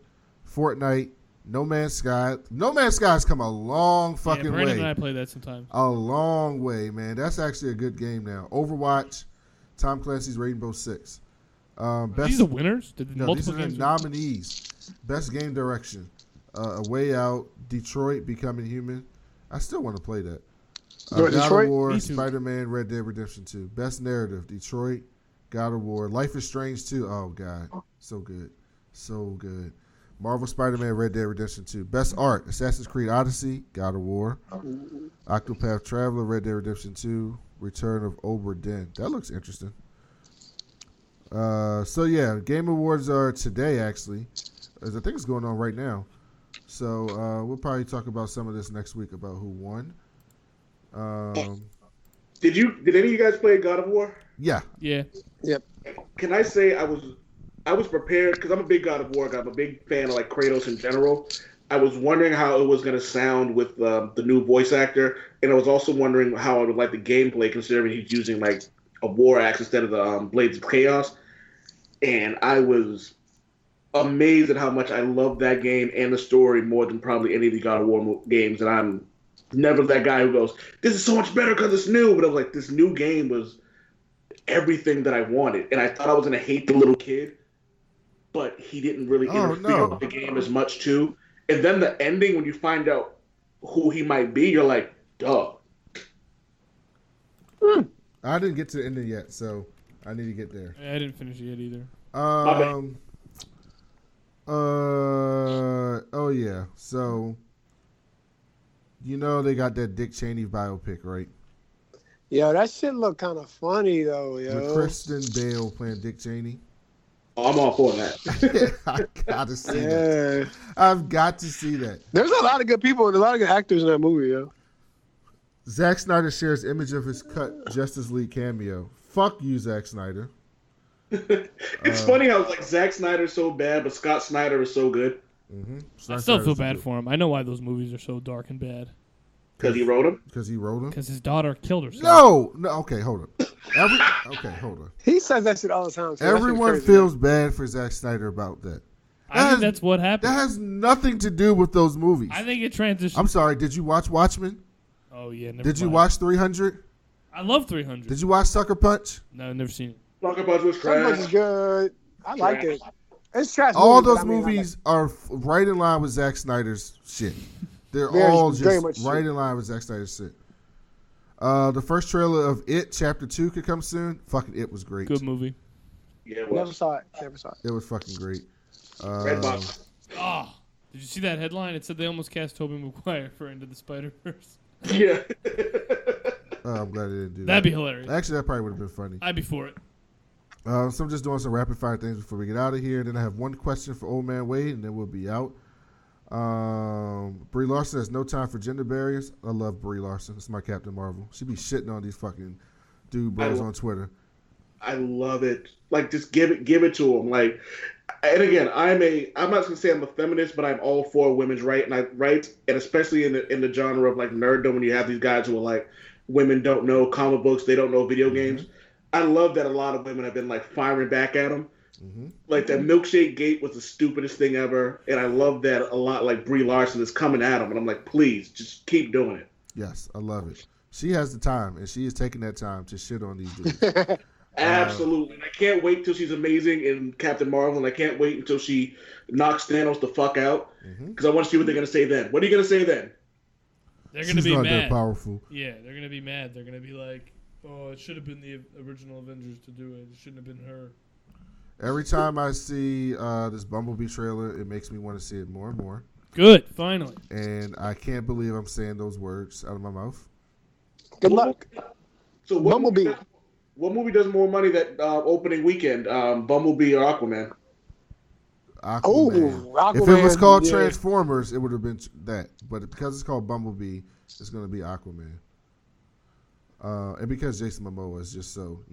Fortnite, No Man's Sky. No Man's Sky has come a long fucking way. Brandon and I play that sometimes. A long way, man. That's actually a good game now. Overwatch, Tom Clancy's Rainbow Six. These are winners? These are the nominees. Best game direction. A Way Out, Detroit, Becoming Human. I still want to play that. God of War, Spider-Man, Red Dead Redemption 2. Best narrative, Detroit, God of War. Life is Strange 2. Oh, God. So good. So good. Marvel Spider-Man, Red Dead Redemption 2. Best art, Assassin's Creed Odyssey, God of War. Octopath Traveler, Red Dead Redemption 2. Return of Obra Dinn. That looks interesting. Game Awards are today, actually. As I think it's going on right now. So we'll probably talk about some of this next week about who won. Did any of you guys play God of War? Yeah. Yeah. Yep. Can I say I was prepared because I'm a big God of War guy. I'm a big fan of like Kratos in general. I was wondering how it was going to sound with the new voice actor, and I was also wondering how I would like the gameplay considering he's using like a war axe instead of the Blades of Chaos. And I was amazed at how much I loved that game and the story more than probably any of the God of War games. And I'm never that guy who goes, "This is so much better because it's new." But I was like, this new game was everything that I wanted, and I thought I was gonna hate the little kid, but he didn't really interfere with the game as much too. And then the ending, when you find out who he might be, you're like, duh. I didn't get to the ending yet, so I need to get there. I didn't finish it yet either. Oh yeah. So, you know they got that Dick Cheney biopic, right? Yo, that shit look kind of funny though, yo. With Kristen Bale playing Dick Cheney. I'm all for that. I gotta see that. I've got to see that. There's a lot of good people and a lot of good actors in that movie, yo. Zack Snyder shares image of his cut Justice League cameo. Fuck you, Zack Snyder. It's funny how like Zack Snyder's so bad, but Scott Snyder is so good. I still feel bad for him. I know why those movies are so dark and bad. Because he wrote them? Because his daughter killed herself. No, okay, hold on. Hold on. He says that shit all the time. So Everyone feels bad for Zack Snyder about that. I think that's what happened. That has nothing to do with those movies. I think it transitioned. I'm sorry, did you watch Watchmen? Oh, yeah, never Did you mind. watch 300? I love 300. Did you watch Sucker Punch? No, I've never seen it. Sucker Punch was That trash. was good. I like it. It's trash. All movies, those but I mean, movies are right in line with Zack Snyder's shit. They're Very all just much right so. in line with Zack Snyder's shit. The first trailer of It Chapter 2 could come soon. Fucking It was great. Good movie. Yeah, it Never was. saw it. Never saw it. It was fucking great. Redbox. Oh, did you see that headline? It said they almost cast Tobey Maguire for Into the Spider-Verse. Yeah. I'm glad they didn't do that. That'd be hilarious. Actually, that probably would have been funny. I'd be for it. So I'm just doing some rapid fire things before we get out of here. Then I have one question for Old Man Wade, and then we'll be out. Brie Larson has no time for gender barriers. I love Brie Larson. It's my Captain Marvel. She be shitting on these fucking dude bros on Twitter. I love it. Like, just give it to them. Like, and again, I'm not gonna say I'm a feminist, but I'm all for women's rights, and especially in the genre of like nerddom, when you have these guys who are like, women don't know comic books, they don't know video games. I love that a lot of women have been like firing back at them. Like that milkshake gate was the stupidest thing ever, and I love that a lot. Like Brie Larson is coming at them, and I'm like, please, just keep doing it. Yes, I love it. She has the time, and she is taking that time to shit on these dudes. Absolutely. And I can't wait till she's amazing in Captain Marvel, and I can't wait until she knocks Thanos the fuck out, because I want to see what they're going to say then. What are you going to say then? They're going to be not mad. that powerful. Yeah, they're going to be mad. They're going to be like, oh, it should have been the original Avengers to do it. It shouldn't have been her. Every time I see this Bumblebee trailer, it makes me want to see it more and more. Good, finally. And I can't believe I'm saying those words out of my mouth. Good luck. So Bumblebee. What movie does more money that opening weekend? Bumblebee or Aquaman? Aquaman. Aquaman. If it was called yeah. Transformers, it would have been that. But because it's called Bumblebee, it's going to be Aquaman. And because Jason Momoa is just so,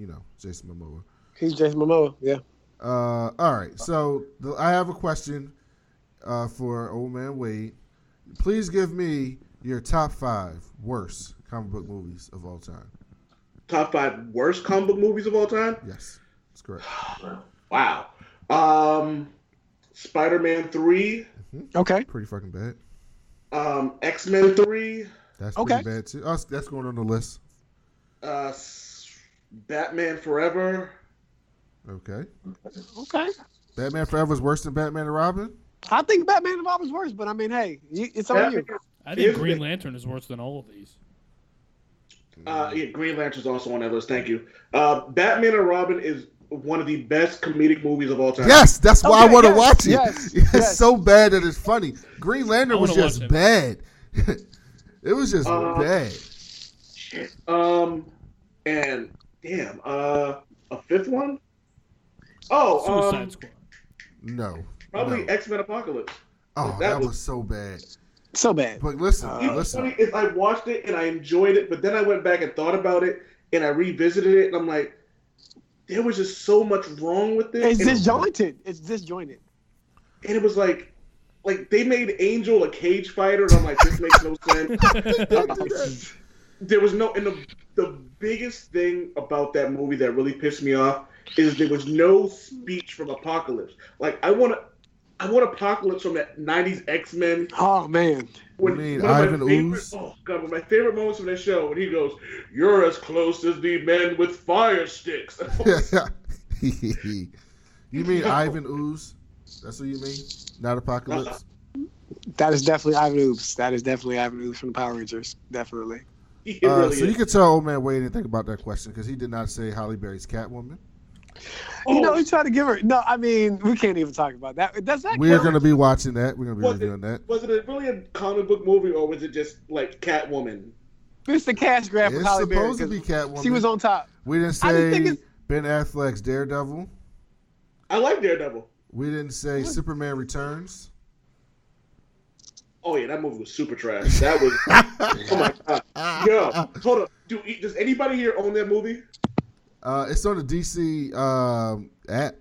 Jason Momoa. He's Jason Momoa, yeah. All right. So I have a question for Old Man Wade. Please give me your top 5 worst comic book movies of all time. Top 5 worst comic book movies of all time? Yes, that's correct. Wow. Spider-Man 3. Okay. Pretty fucking bad. X-Men 3. That's Okay. pretty bad too. Oh, that's going on the list. Batman Forever. Okay. Okay. Batman Forever is worse than Batman and Robin? I think Batman and Robin's worse, but I mean, hey, it's on you. I think Green Lantern is worse than all of these. Yeah, Green Lantern's also on that list. Thank you. Batman and Robin is one of the best comedic movies of all time. Yes, that's why I want to watch it. Yes, It's yes. so bad that it's funny. Green Lantern was wanna just watch it. bad. It was just bad. And damn, a fifth one? Oh, Suicide Squad. No. probably no. X-Men Apocalypse. Oh, that was so bad. So bad. But listen, You know what's listen. funny is I watched it and I enjoyed it, but then I went back and thought about it and I revisited it and I'm like, there was just so much wrong with it. It's and, disjointed. It's disjointed. and it was like they made Angel a cage fighter and I'm like, this makes no sense. There was no, and the biggest thing about that movie that really pissed me off is there was no speech from Apocalypse. Like, I want to, I want Apocalypse from that '90s X-Men. Oh man. You mean Ivan Ooze? Oh god, one of my favorite moments from that show when he goes, "You're as close as the men with fire sticks." You mean Ivan Ooze? That's what you mean? Not Apocalypse? That is definitely Ivan Ooze. That is definitely Ivan Ooze from the Power Rangers. Definitely. So you can tell old man Wade didn't think about that question because he did not say Halle Berry's Catwoman. You know, he's trying to give her. No, I mean, we can't even talk about that. Does that? We're going to be watching that. We're going to be reviewing that. Was it really a comic book movie, or was it just like Catwoman? It's the cash grab for Halle Berry. It's supposed to be Catwoman. She was on top. We didn't say Ben Affleck's Daredevil. I like Daredevil. We didn't say Superman Returns. Oh yeah, that movie was super trash. That was. Oh my god. Yo, hold up. Does anybody here own that movie? It's on the DC app.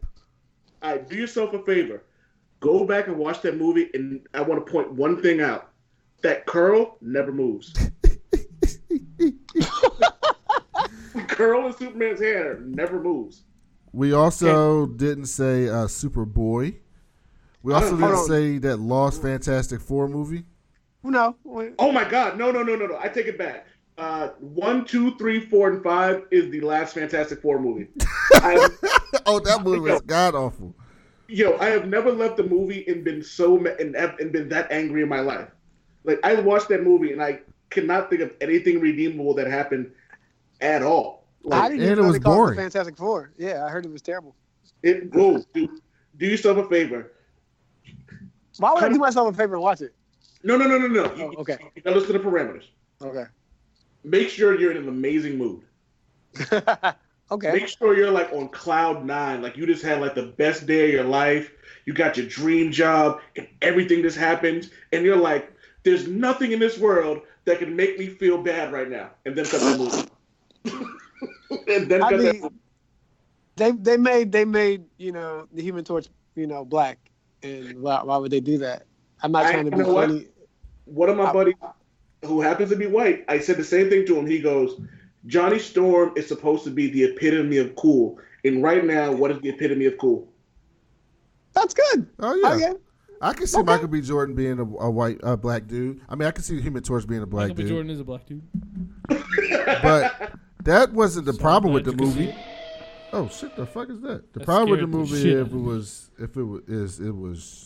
All right, do yourself a favor. Go back and watch that movie, and I want to point one thing out. That curl never moves. Curl in Superman's hair never moves. We also didn't say Superboy. We also didn't say that Lost Fantastic Four movie. No. Oh my god. No. I take it back. 1, 2, 3, 4, and 5 is the last Fantastic Four movie. That movie was god awful. Yo, I have never left the movie and been and been that angry in my life. Like I watched that movie and I cannot think of anything redeemable that happened at all. Like, I didn't even know they called it the Fantastic Four. Yeah, I heard it was terrible. Do yourself a favor. Why would I do myself a favor and watch it? No. Oh, okay. You gotta listen to the parameters. Okay. Make sure you're in an amazing mood. Okay. Make sure you're like on cloud 9, like you just had like the best day of your life. You got your dream job, and everything just happened, and you're like, "There's nothing in this world that can make me feel bad right now." And then cut that movie. And then cut that movie. They made the Human Torch black, and why would they do that? I'm not trying to be funny. One of my buddies who happens to be white, I said the same thing to him. He goes, Johnny Storm is supposed to be the epitome of cool. And right now, what is the epitome of cool? That's good. Oh, yeah. Okay. I can see Michael B. Jordan being a black dude. I mean, I can see Human Torch being a black dude. Michael B. Jordan is a black dude. But that wasn't the problem with the movie. Oh, shit, the fuck is that? The problem with the movie, it was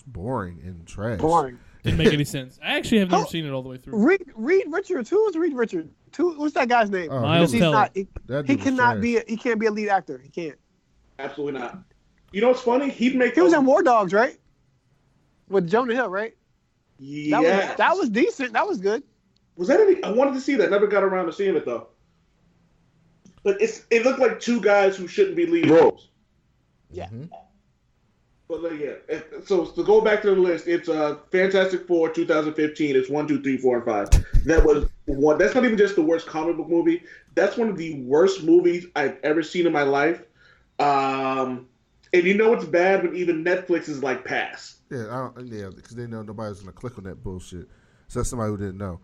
boring and trash. Boring. Didn't make any sense. I actually have never seen it all the way through. Reed Richards. Who is Reed Richards? What's that guy's name? Miles Teller. He can't be a lead actor. He can't. Absolutely not. You know what's funny? He was in War Dogs, right? With Jonah Hill, right? Yeah. That was decent. That was good. Was that any? I wanted to see that. Never got around to seeing it though. But it looked like two guys who shouldn't be leading roles. Yeah. Mm-hmm. But yeah, so to go back to the list, it's Fantastic Four 2015. It's 1, 2, 3, 4, and 5. That was one. That's not even just the worst comic book movie. That's one of the worst movies I've ever seen in my life. And you know it's bad when even Netflix is like pass. Yeah, because they know nobody's gonna click on that bullshit. So that's somebody who didn't know.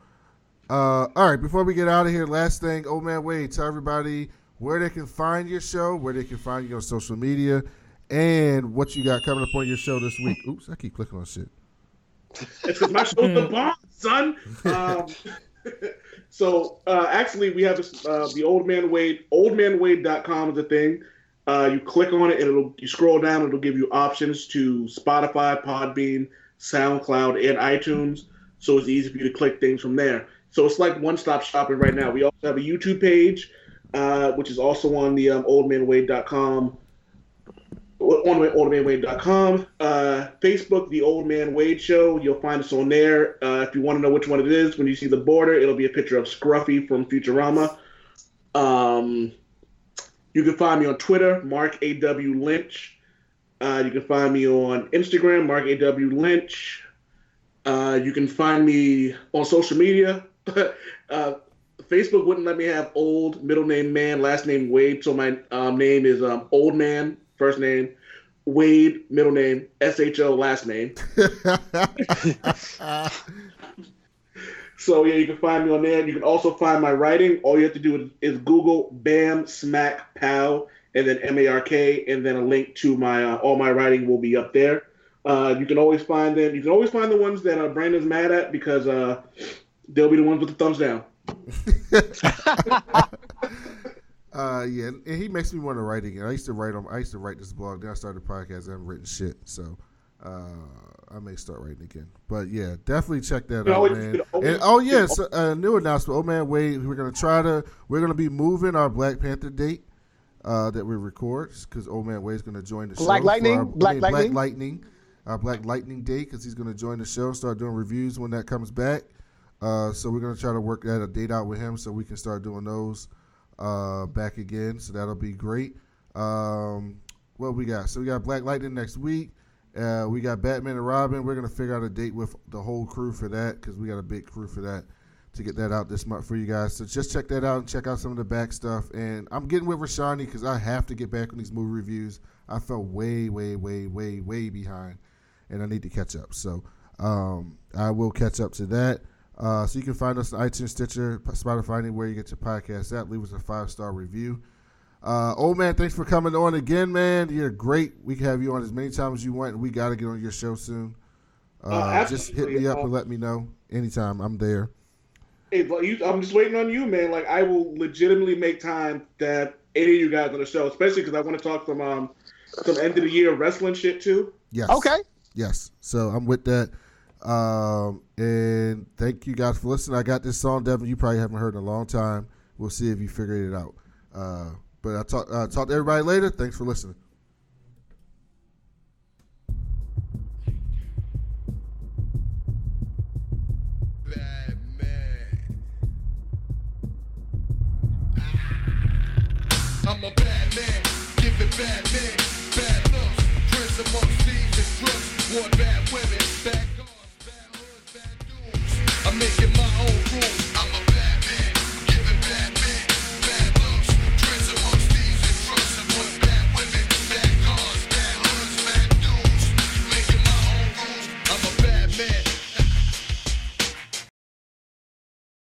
All right, before we get out of here, last thing, Old Man Wade, tell everybody where they can find your show, where they can find you on social media, and what you got coming up on your show this week. Oops, I keep clicking on shit. It's because my show's the bomb, son. So actually, we have the Old Man Wade. Oldmanwade.com is the thing. You click on it, and you scroll down, it'll give you options to Spotify, Podbean, SoundCloud, and iTunes. So it's easy for you to click things from there. So it's like one-stop shopping right now. We also have a YouTube page, which is also on the oldmanwade.com. On oldmanwade.com. Facebook, The Old Man Wade Show. You'll find us on there. If you want to know which one it is, when you see the border, it'll be a picture of Scruffy from Futurama. You can find me on Twitter, Mark A.W. Lynch. You can find me on Instagram, Mark A.W. Lynch. You can find me on social media. Facebook wouldn't let me have old, middle name man, last name Wade, so my name is Old Man, first name, Wade, middle name, SHO, last name. So yeah, you can find me on there. You can also find my writing. All you have to do is Google Bam Smack Pow and then MARK, and then a link to my all my writing will be up there. You can always find them. You can always find the ones that Brandon's mad at because they'll be the ones with the thumbs down. Yeah, and he makes me want to write again. I used to write this blog. Then I started a podcast. I haven't written shit, so I may start writing again. But yeah, definitely check that out, man. And so, new announcement. Oh man, wait, we're gonna be moving our Black Panther date that we record because Old Man Wade's gonna join the show. Black Lightning. Black Lightning. Our Black Lightning Day because he's going to join the show, start doing reviews when that comes back. So we're going to try to work a date out with him so we can start doing those back again. So that'll be great. What we got? So we got Black Lightning next week. We got Batman and Robin. We're going to figure out a date with the whole crew for that because we got a big crew for that to get that out this month for you guys. So just check that out and check out some of the back stuff. And I'm getting with Rashani because I have to get back on these movie reviews. I fell way behind. And I need to catch up. So I will catch up to that. So you can find us on iTunes, Stitcher, Spotify, anywhere you get your podcast at. Leave us a 5-star review. Old man, thanks for coming on again, man. You're great. We can have you on as many times as you want, and we got to get on your show soon. Just hit me up and let me know anytime. I'm there. Hey, I'm just waiting on you, man. Like, I will legitimately make time to have any of you guys on the show, especially because I want to talk some end of the year wrestling shit too. Yes. Okay. Yes. So I'm with that. And thank you guys for listening. I got this song, Devin, you probably haven't heard in a long time. We'll see if you figured it out. But I'll talk to everybody later. Thanks for listening. Bad man. I'm a bad man. Give it bad men. Bad looks. Prince among thieves and crooks. War bad women. Bad guards. Bad hoods. Bad dudes. I'm making